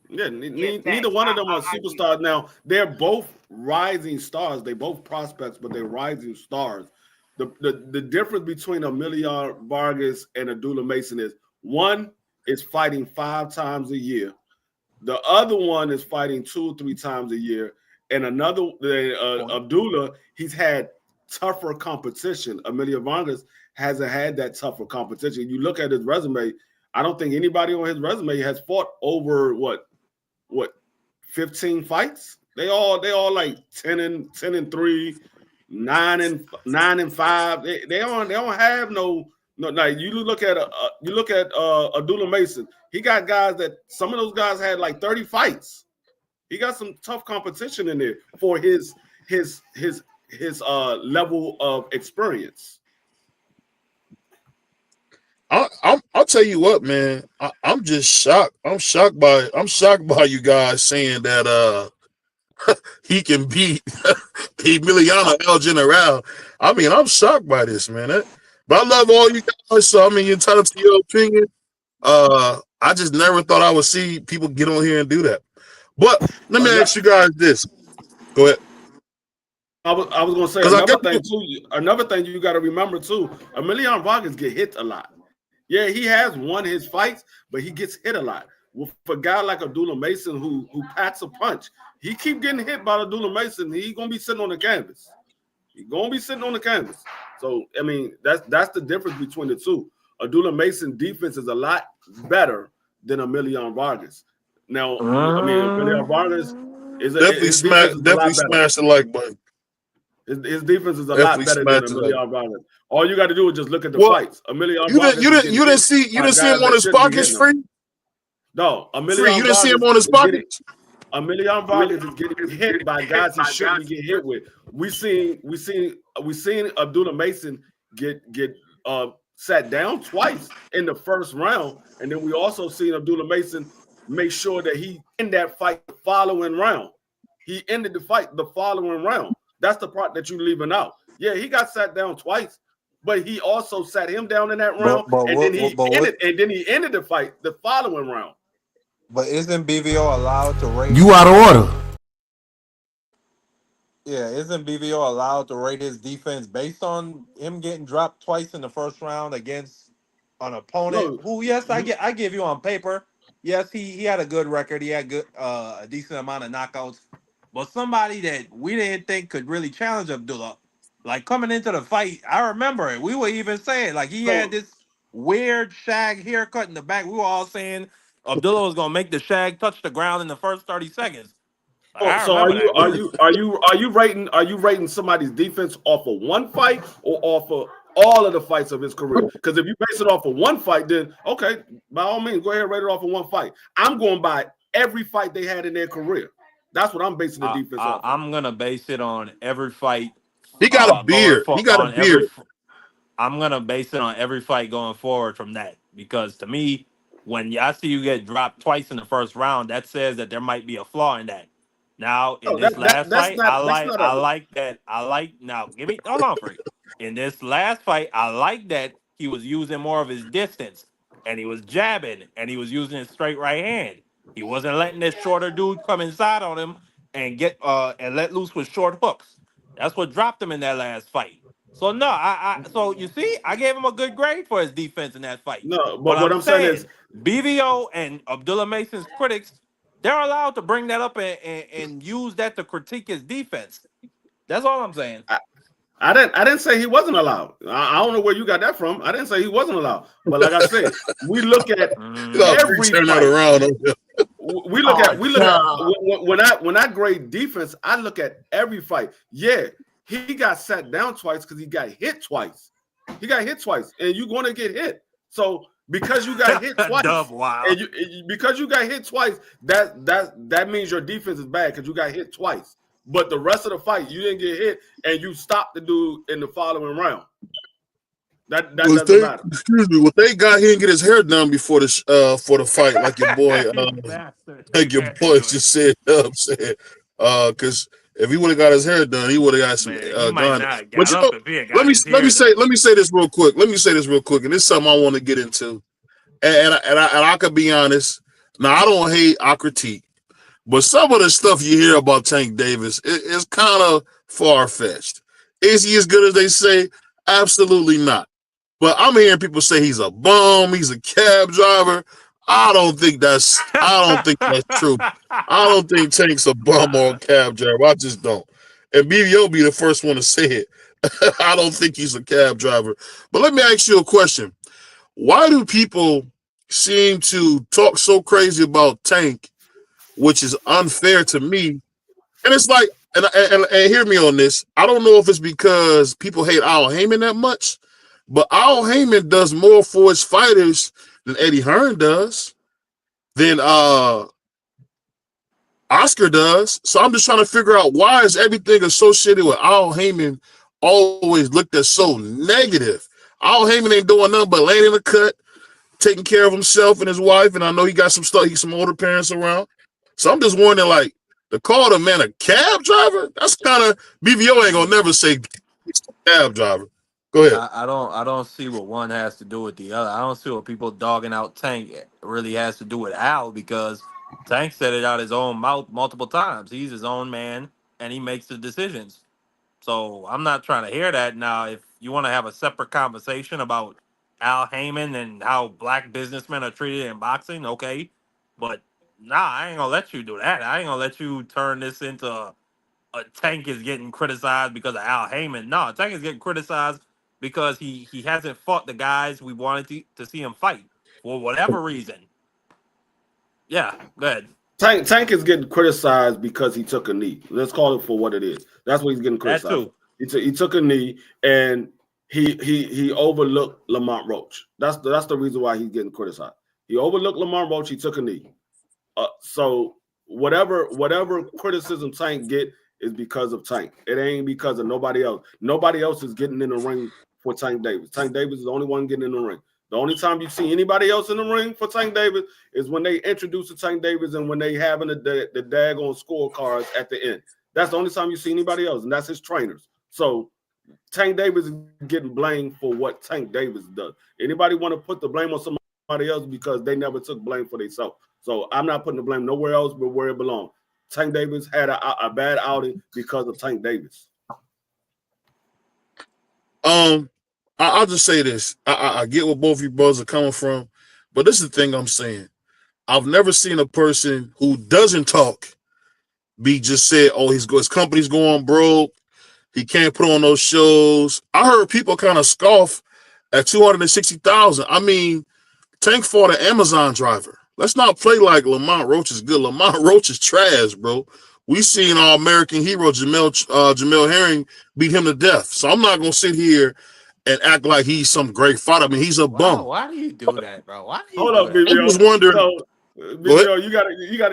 Yeah, Yeah, neither facts. one of them are I agree. superstars. Now they're both rising stars. They both prospects, but they're rising stars. The difference between Emiliano Vargas and Abdullah Mason is one is fighting 5 times a year. The other one is fighting 2 or 3 times a year, and another Abdullah, he's had tougher competition. Emilio Vargas hasn't had that tougher competition. You look at his resume. I don't think anybody on his resume has fought over what 15 fights. They all like 10 and 3, 9 and 5. They don't have no. Like you look at Abdullah Mason. He got guys that some of those guys had like 30 fights. He got some tough competition in there for his level of experience. I'll tell you what, man. I'm just shocked. I'm shocked by you guys saying that he can beat Emiliano El General. I mean, I'm shocked by this, man. But I love all you guys. So I mean, you're entitled to your opinion. I just never thought I would see people get on here and do that. But let me ask you guys this. Go ahead. I was going to say another thing you got to remember too. Emiliano Vargas get hit a lot. Yeah, he has won his fights, but he gets hit a lot. Well, for a guy like Abdullah Mason who packs a punch, he keep getting hit by Abdullah Mason. He's gonna be sitting on the canvas. He's gonna be sitting on the canvas. So I mean, that's the difference between the two. Abdullah Mason defense is a lot better than Emiliano Vargas. Now, I mean, Emiliano Vargas is definitely smash the like button. His defense is a lot better than Emiliano Vargas. All you got to do is just look at the fights. Emiliano Vargas. You didn't see him on his pockets, free. No, Free. You didn't see him on his pockets. Emiliano Vargas is getting hit by guys he shouldn't get hit with. We seen Abdullah Mason get sat down twice in the first round, and then we also seen Abdullah Mason make sure that he ended that fight the following round. He ended the fight the following round. That's the part that you're leaving out. Yeah, he got sat down twice, but he also sat him down in that round, and then he ended the fight the following round. But isn't BVO allowed to rate? You out of order. Yeah, isn't BVO allowed to rate his defense based on him getting dropped twice in the first round against an opponent who, yes, I give you on paper, yes, he had a good record. He had good a decent amount of knockouts, but somebody that we didn't think could really challenge Abdullah, like coming into the fight, I remember it. We were even saying like he had this weird shag haircut in the back. We were all saying Abdullah was gonna make the shag touch the ground in the first 30 seconds. So are you rating somebody's defense off of one fight or off of all of the fights of his career? Because if you base it off of one fight, then okay, by all means, go ahead and rate it off of one fight. I'm going by every fight they had in their career. That's what I'm basing the defense off. I'm gonna base it on every fight. He got a beard. I'm gonna base it on every fight going forward from that, because to me, when I see you get dropped twice in the first round, that says that there might be a flaw in that. Now in this last fight, hold on, Freak. In this last fight, I like that he was using more of his distance, and he was jabbing, and he was using his straight right hand. He wasn't letting this shorter dude come inside on him and get and let loose with short hooks. That's what dropped him in that last fight. So no, so you see, I gave him a good grade for his defense in that fight. No, but what I'm saying is BVO and Abdullah Mason's critics, they're allowed to bring that up and use that to critique his defense. That's all I'm saying. I didn't say he wasn't allowed. I don't know where you got that from. I didn't say he wasn't allowed. But like I said, we look at every fight. We look at when I grade defense, I look at every fight. Yeah, he got sat down twice because he got hit twice. He got hit twice, and you're going to get hit. So because you got hit twice, because you got hit twice, that means your defense is bad because you got hit twice. but the rest of the fight, you didn't get hit, and you stopped the dude in the following round. That doesn't matter. Excuse me. Well, thank God he didn't get his hair done before for the fight, like your boy, just said. Because if he would have got his hair done, he would have got some gone. But let me say this real quick. And this is something I want to get into. And I could be honest. Now I don't hate, I critique, but some of the stuff you hear about Tank Davis is kind of far fetched. Is he as good as they say? Absolutely not. But I'm hearing people say he's a bum, he's a cab driver. I don't think that's true. I don't think Tank's a bum or a cab driver. I just don't. And BVO be the first one to say it. I don't think he's a cab driver. But let me ask you a question. Why do people seem to talk so crazy about Tank, which is unfair to me? And it's like, and hear me on this. I don't know if it's because people hate Al Heyman that much, but Al Heyman does more for his fighters than Eddie Hearn does, than Oscar does. So I'm just trying to figure out, why is everything associated with Al Heyman always looked at so negative? Al Heyman ain't doing nothing but laying in the cut, taking care of himself and his wife, and I know he got some stuff. He's some older parents around. So I'm just wondering, like, to call the man a cab driver, that's kind of, BVO ain't gonna never say he's a cab driver. Go ahead. I don't see what one has to do with the other. I don't see what people dogging out Tank really has to do with Al, because Tank said it out his own mouth multiple times. He's his own man and he makes the decisions. So I'm not trying to hear that. Now, if you want to have a separate conversation about Al Heyman and how black businessmen are treated in boxing, okay. But nah, I ain't gonna let you do that. I ain't gonna let you turn this into a Tank is getting criticized because of Al Heyman. No, Tank is getting criticized because he hasn't fought the guys we wanted to see him fight for whatever reason. Yeah, go ahead. Tank is getting criticized because he took a knee. Let's call it for what it is. That's what he's getting criticized. He took a knee and he overlooked Lamont Roach. That's the reason why he's getting criticized. He overlooked Lamont Roach. He took a knee. So whatever criticism Tank get is because of Tank. It ain't because of nobody else. Nobody else is getting in the ring for Tank Davis. Tank Davis is the only one getting in the ring. The only time you see anybody else in the ring for Tank Davis is when they introduce to Tank Davis and when they having the daggone scorecards at the end. That's the only time you see anybody else, and that's his trainers. So Tank Davis is getting blamed for what Tank Davis does. Anybody want to put the blame on somebody else because they never took blame for themselves. So I'm not putting the blame nowhere else but where it belongs. Tank Davis had a bad outing because of Tank Davis. I'll just say this. I get where both of you brothers are coming from, but this is the thing I'm saying. I've never seen a person who doesn't talk be just said, oh, his company's going broke. He can't put on those shows. I heard people kind of scoff at $260,000. I mean, Tank fought an Amazon driver. Let's not play like Lamont Roach is good. Lamont Roach is trash, bro. We seen our American hero Jamel Herring beat him to death. So I'm not gonna sit here and act like he's some great fighter. I mean, he's a bum. Why do you do that, bro? Why do you Hold up, BVO. I'm just wondering. So, BVO,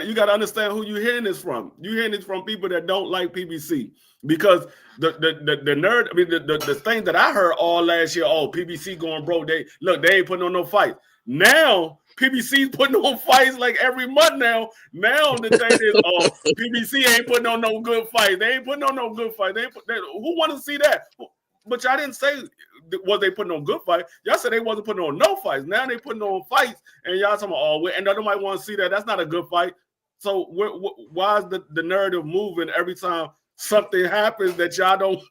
you gotta understand who you're hearing this from. You're hearing this from people that don't like PBC. Because the nerd, I mean the thing that I heard all last year, oh, PBC going broke. They ain't putting on no fight. Now PBC's putting on fights like every month now. Now the thing is, oh, PBC ain't putting on no good fights. They ain't putting on no good fights. Who want to see that? But y'all didn't say was they putting on good fights. Y'all said they wasn't putting on no fights. Now they putting on fights, and y'all talking about, oh, and nobody want to see that. That's not a good fight. So why is the narrative moving every time something happens that y'all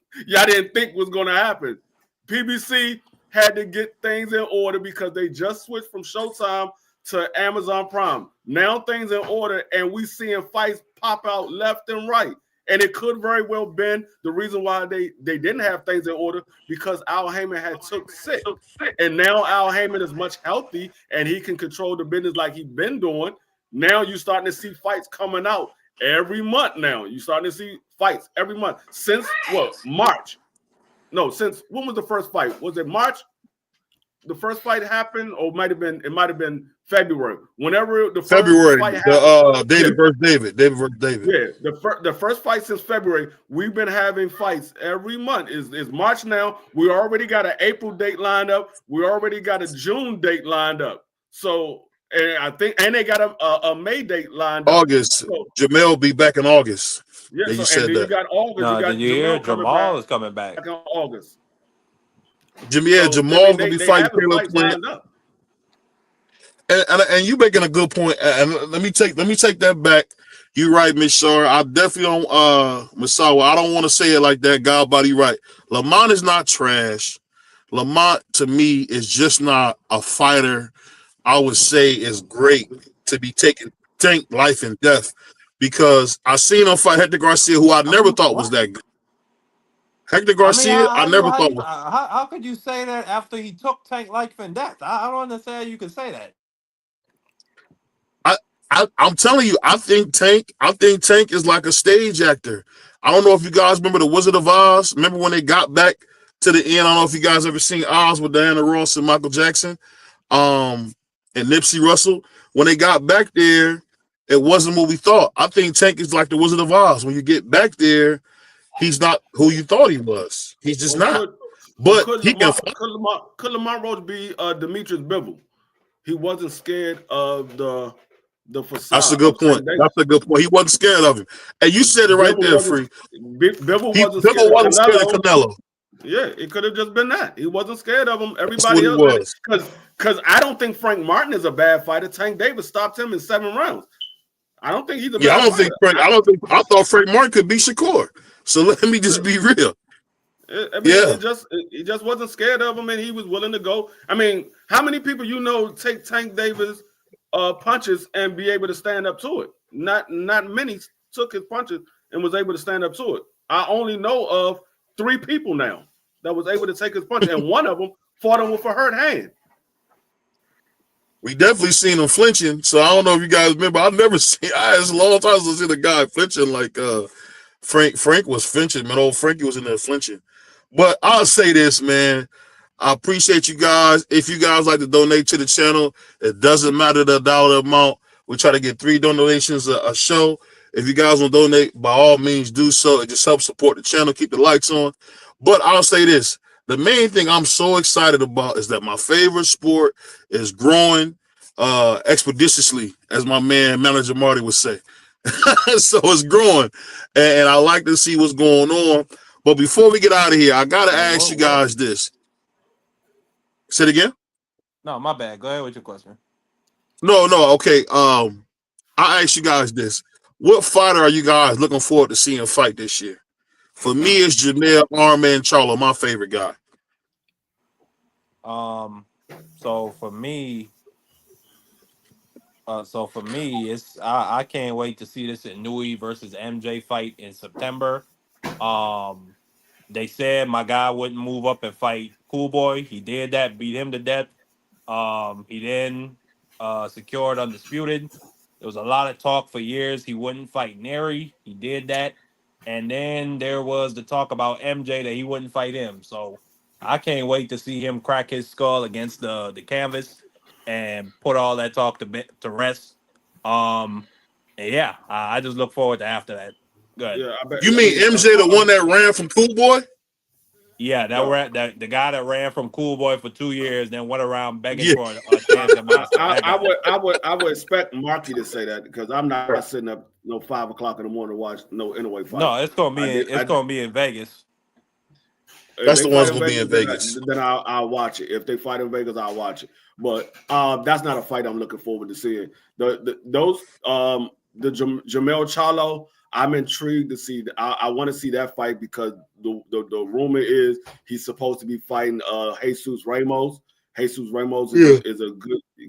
didn't think was going to happen? PBC had to get things in order because they just switched from Showtime to Amazon Prime. Now things in order, and we seeing fights pop out left and right. And it could very well been the reason why they didn't have things in order, because Al Heyman had took sick. And now Al Heyman is much healthy and he can control the business like he's been doing. Now you're starting to see fights coming out every month now. You're starting to see fights every month. Since what? March. No, since when was the first fight? Was it March? the first fight happened, or it might have been February. Whenever the first February, fight happened, David versus David. David versus David. Yeah, the first fight since February. We've been having fights every month. Is March now. We already got an April date lined up. We already got a June date lined up. So, and I think, and they got a May date lined up. August. So, Jamel be back in August. Yeah, you said that. You got August. No, you got did you hear Jamal is coming back in August. Jamal gonna be fighting Caleb Plant. And you making a good point. And let me take that back. You're right, Miss Shar. I definitely don't Masawa. I don't want to say it like that. God body right. Lamont is not trash. Lamont to me is just not a fighter. I would say is great to be taking Tank life and death, because I seen him fight Hector Garcia, who I never thought was that good. Hector Garcia, I never thought was. How could you say that after he took Tank life and death? I don't understand how you could say that. I'm telling you, I think Tank is like a stage actor. I don't know if you guys remember The Wizard of Oz. Remember when they got back to the end? I don't know if you guys ever seen Oz with Diana Ross and Michael Jackson, and Nipsey Russell. When they got back there, it wasn't what we thought. I think Tank is like The Wizard of Oz. When you get back there, he's not who you thought he was. He's just not. But he can. Could Lamont Roach be Demetrius Bivol? He wasn't scared of the facade. That's a good point. That's a good point. He wasn't scared of him. And you said it right there, Free. Bivol wasn't scared of Canelo. Yeah, it could have just been that. He wasn't scared of him. Everybody else was. Because I don't think Frank Martin is a bad fighter. Tank Davis stopped him in 7 rounds. I don't think he's a bad fighter. I thought Frank Martin could beat Shakur. So let me just be real. He just wasn't scared of him, and he was willing to go. I mean, how many people take Tank Davis punches and be able to stand up to it? Not many took his punches and was able to stand up to it. I only know of 3 people now that was able to take his punch, and one of them fought him with a hurt hand. We definitely seen him flinching, so I don't know if you guys remember. It's a long time since I seen a guy flinching like Frank was flinching, man. Old Frankie was in there flinching. But I'll say this, man. I appreciate you guys. If you guys like to donate to the channel, it doesn't matter the dollar amount. We try to get 3 donations a show. If you guys want to donate, by all means do so. It just helps support the channel, keep the lights on. But I'll say this. The main thing I'm so excited about is that my favorite sport is growing expeditiously, as my man, Manager Marty would say. So it's growing, and I like to see what's going on. But before we get out of here, I got to ask you guys this. Say it again? No, my bad. Go ahead with your question. No, okay. I ask you guys this. What fighter are you guys looking forward to seeing fight this year? For me, it's Janelle Arman Charlo, my favorite guy. So for me, it's I can't wait to see this Nui versus MJ fight in September. They said my guy wouldn't move up and fight Cool Boy. He did that, beat him to death. He then secured Undisputed. There was a lot of talk for years he wouldn't fight Neri. He did that. And then there was the talk about MJ that he wouldn't fight him. So I can't wait to see him crack his skull against the canvas and put all that talk to rest. I just look forward to after that. Good. Yeah, you mean MJ, the one that ran from Cool Boy? Yeah, the guy that ran from Cool Boy for 2 years, then went around begging for a chance at master. I would expect Marky to say that, because I'm not sitting up 5 o'clock in the morning to watch no Inouye fight. No, it's gonna be in Vegas. That's the one's gonna be in Vegas. Then I'll watch it. If they fight in Vegas, I'll watch it. But that's not a fight I'm looking forward to seeing. The Jamel Charlo, I'm intrigued to see. I want to see that fight, because the rumor is he's supposed to be fighting Jesus Ramos. Jesus Ramos is a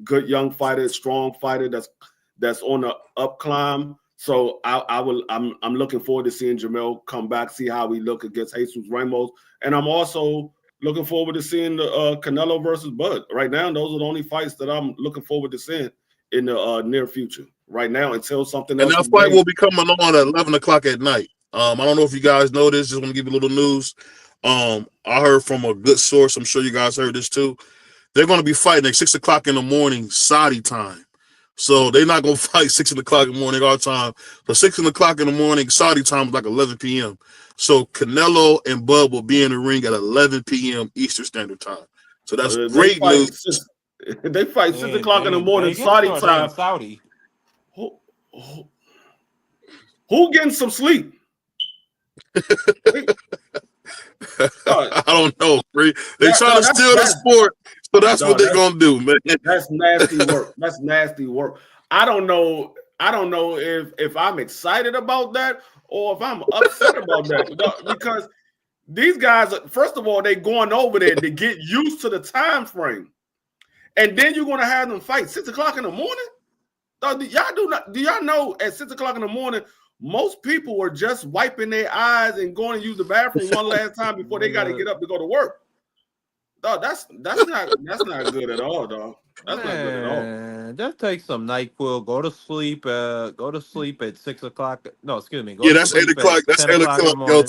good young fighter, strong fighter that's on the up climb. So I'm looking forward to seeing Jamel come back, see how he look against Jesus Ramos, and I'm also looking forward to seeing the Canelo versus Bud. Right now, those are the only fights that I'm looking forward to seeing in the near future. Right now, until something else. And that fight will be coming on at 11 o'clock at night. I don't know if you guys know this. Just want to give you a little news. I heard from a good source. I'm sure you guys heard this too, they're going to be fighting at 6 o'clock in the morning Saudi time. So they're not going to fight 6 o'clock in the morning our time. So 6 o'clock in the morning Saudi time is like 11 p.m. So Canelo and Bud will be in the ring at 11 p.m. Eastern Standard Time. So that's great news. They fight 6 o'clock in the morning Saudi time. Saudi. Who getting some sleep? I don't know. They trying to steal the sport, so that's what they're gonna do, man. That's nasty work. That's nasty work. I don't know if I'm excited about that or if I'm upset about that, because these guys, first of all, they going over there to get used to the time frame, and then you're gonna have them fight 6 o'clock in the morning. Do y'all know at 6 o'clock in the morning? Most people were just wiping their eyes and going to use the bathroom one last time before they got to get up to go to work. Dog, that's not good at all, dog. That's not good at all. Just take some NyQuil. Go to sleep. Go to sleep at 6 o'clock. No, excuse me. That's 8 o'clock. That's 8 o'clock.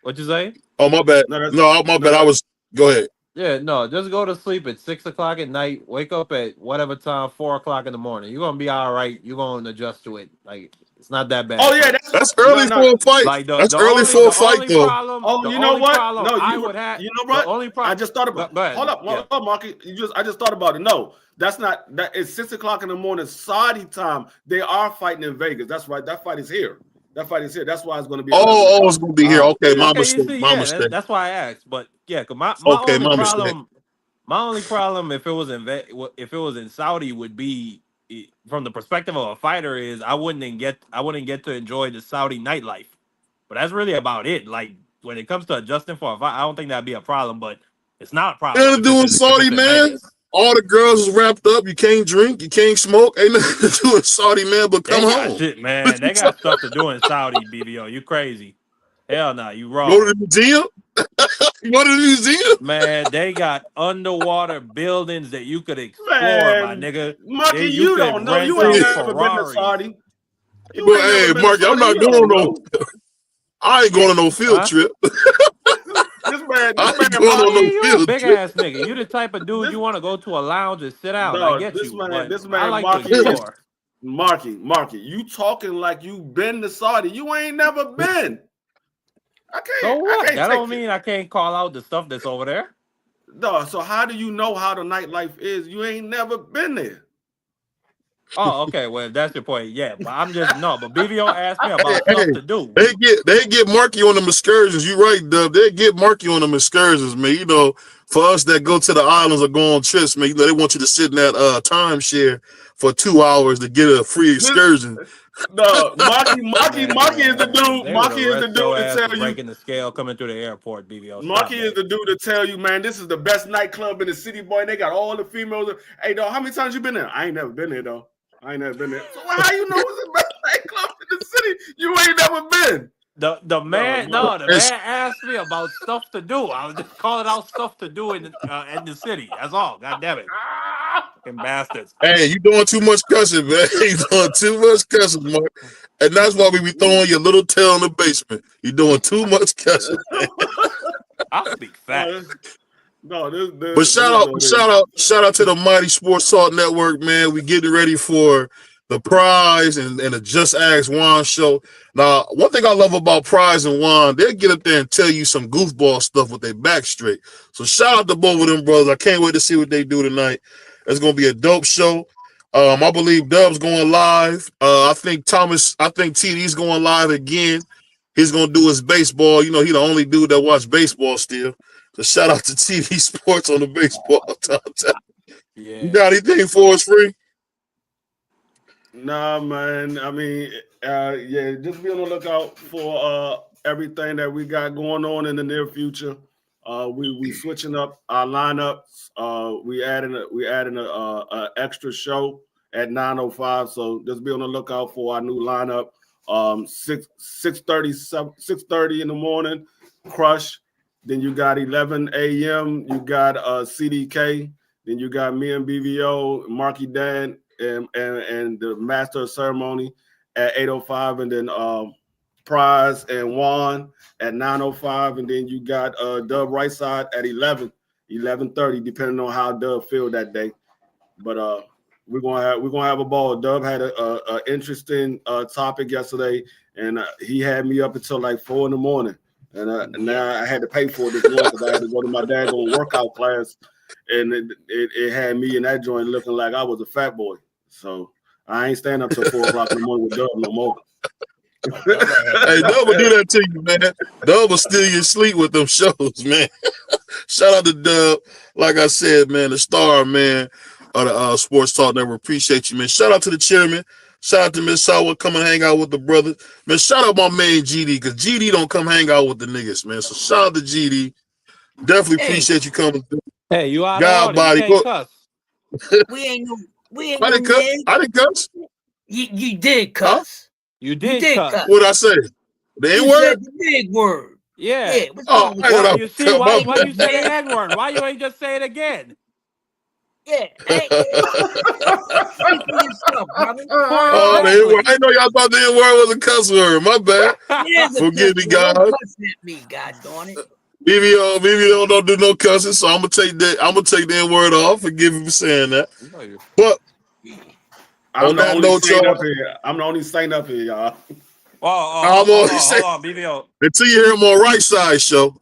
What'd you say? Oh, my bad. No, my bad. Go ahead. Yeah, no, just go to sleep at 6 o'clock at night. Wake up at whatever time, 4 o'clock in the morning. You're gonna be all right. You're gonna adjust to it. Like, it's not that bad. Oh yeah, that's early for a fight. Like that's early for a fight, though. You know what? No, you know what? The only problem. I just thought about. Hold up, Marky. I just thought about it. No, that's not. That it's 6 o'clock in the morning Saudi time. They are fighting in Vegas. That's right. That fight is here. That's why it's going to be. It's going to be here. Okay, my mistake. That's why I asked. But yeah, cause my only problem if it was in Saudi would be, from the perspective of a fighter, is I wouldn't get to enjoy the Saudi nightlife. But that's really about it. Like, when it comes to adjusting for a fight, I don't think that'd be a problem. But it's not a problem. They're doing Saudi, man. All the girls is wrapped up. You can't drink. You can't smoke. Ain't nothing to do in Saudi, man, but come home. Shit, man. They got stuff to do in Saudi, BVO. You crazy. Hell no, you wrong. Go to the museum? You go to the museum? Man, they got underwater buildings that you could explore, my nigga. Marky, you don't know. You ain't never been to Saudi. Hey, Marky, I'm not going no. I ain't going on no field trip. This man, you a big ass nigga. You the type of dude you want to go to a lounge and sit out. I get this you. Man, I like Marky, you talking like you been to Saudi. You ain't never been. I can't. So what? I can't that don't mean I can't call out the stuff that's over there. No, so how do you know how the nightlife is? You ain't never been there. Oh, okay. Well, if that's your point, yeah. But I'm just But BVO asked me about stuff to do. They get Marky on them excursions. You right, Dub. They get Marky on them excursions, man. You know, for us that go to the islands or go on trips, man, you know, they want you to sit in that timeshare for 2 hours to get a free excursion. No, Marky is the dude. Marky is the dude to tell you breaking the scale coming through the airport. BVO. Marky is the dude to tell you, man, this is the best nightclub in the city, boy. And they got all the females. Hey, dog, how many times you been there? I ain't never been there, though. I ain't never been there. So how you know it's the best nightclub in the city? You ain't never been. The man asked me about stuff to do. I was just calling out stuff to do in the city. That's all. God damn it. Fucking bastards. Hey, you doing too much cussing, man. You doing too much cussing, Mark. And that's why we be throwing your little tail in the basement. You doing too much cussing. I'll speak fast. But shout out to the Mighty Sports Talk Network, man. We getting ready for the Prize and the Just Ask Juan show. Now, one thing I love about Prize and Juan, they'll get up there and tell you some goofball stuff with their back straight. So shout out to both of them brothers. I can't wait to see what they do tonight. It's gonna be a dope show. I believe Dub's going live. I think TD's going live again. He's gonna do his baseball. You know, he the only dude that watch baseball still. So shout out to TD Sports on the baseball. Yeah. You got anything for us, Free? Nah, man. I mean, just be on the lookout for everything that we got going on in the near future. We switching up our lineups. We adding a extra show at 9:05. So just be on the lookout for our new lineup. 6:30 in the morning, Crush. Then you got 11 a.m. You got CDK. Then you got me and BVO, Marky Dan, and the Master of Ceremony at 8:05, and then Prize and Juan at 9:05, and then you got Dub Right Side at 11 11:30, depending on how Dub feel that day. But we're gonna have a ball. Dub had a interesting topic yesterday, and he had me up until like 4 a.m. And now I had to pay for it this morning because I had to go to my daggone workout class, and it had me in that joint looking like I was a fat boy. So I ain't staying up till 4 o'clock in the morning with Dub no more. Hey, Dub will do that to you, man. Dub will steal your sleep with them shows, man. Shout out to Dub. Like I said, man, the star, man, of the Sports Talk Network. Appreciate you, man. Shout out to the chairman. Shout out to Miss Sawa coming hang out with the brothers. Man, shout out my man GD, because GD don't come hang out with the niggas, man. So shout out to GD. Definitely appreciate you coming through. Hey, you out God of order. body. You can't cuss. We ain't no I didn't cuss. You did cuss. You did cuss. What did I say? The N word? The big word. Yeah. What's Oh, wrong with I that? know. You see, why you say the N-word? Why you ain't just say it again? Yeah. Hey. Speak for yourself, brother. Oh, the N word. I know y'all thought the N word was a cuss word. My bad. Forgive me, guys. Don't cuss at me, God darn it. BVO don't do no cussing, so I'm gonna take the N word off. Forgive me for saying that. But I'm the only saint up here, y'all. Hold on, BVO. Until you hear him on Right Side Show,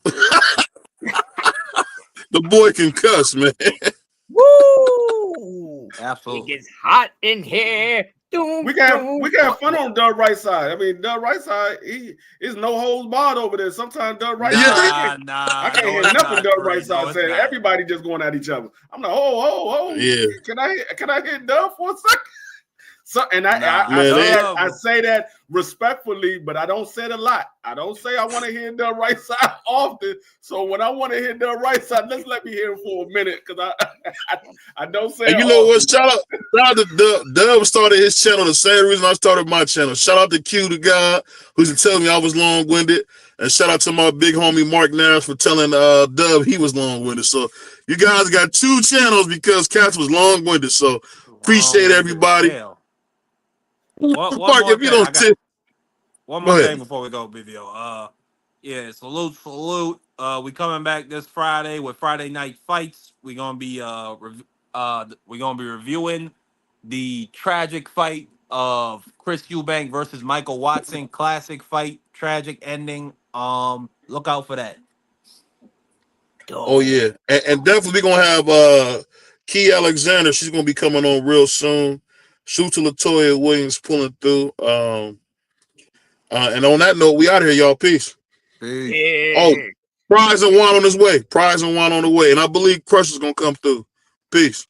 the boy can cuss, man. Woo! Absolutely. It gets hot in here. We got fun on Doug Right Side. I mean, Doug Right Side, he is no holds barred over there. Sometimes Doug Right Side, I can't hear nothing Doug Right Side saying. Everybody just going at each other. I'm like, oh. Yeah. Can I hit Doug for a second? So, and I say that respectfully, but I don't say it a lot. I don't say I want to hear the right side often. So when I want to hear the right side, let me hear him for a minute, because I don't say. And you know what? Shout out to Dub. Dub started his channel the same reason I started my channel. Shout out to Q, the guy who's telling me I was long-winded, and shout out to my big homie Mark Nash for telling Dub he was long-winded. So you guys got 2 channels because Cats was long-winded. So appreciate everybody. One Mark, more if you don't thing, one more thing before we go, BVO. Yeah, salute. We coming back this Friday with Friday Night Fights. We're gonna be reviewing the tragic fight of Chris Eubank versus Michael Watson. Classic fight, tragic ending. Look out for that. Oh yeah, and definitely gonna have Key Alexander. She's gonna be coming on real soon. Shoot to Latoya Williams pulling through. And on that note, we out here, y'all. Peace. Oh, prize and wine on his way. And I believe Crush is gonna come through. Peace.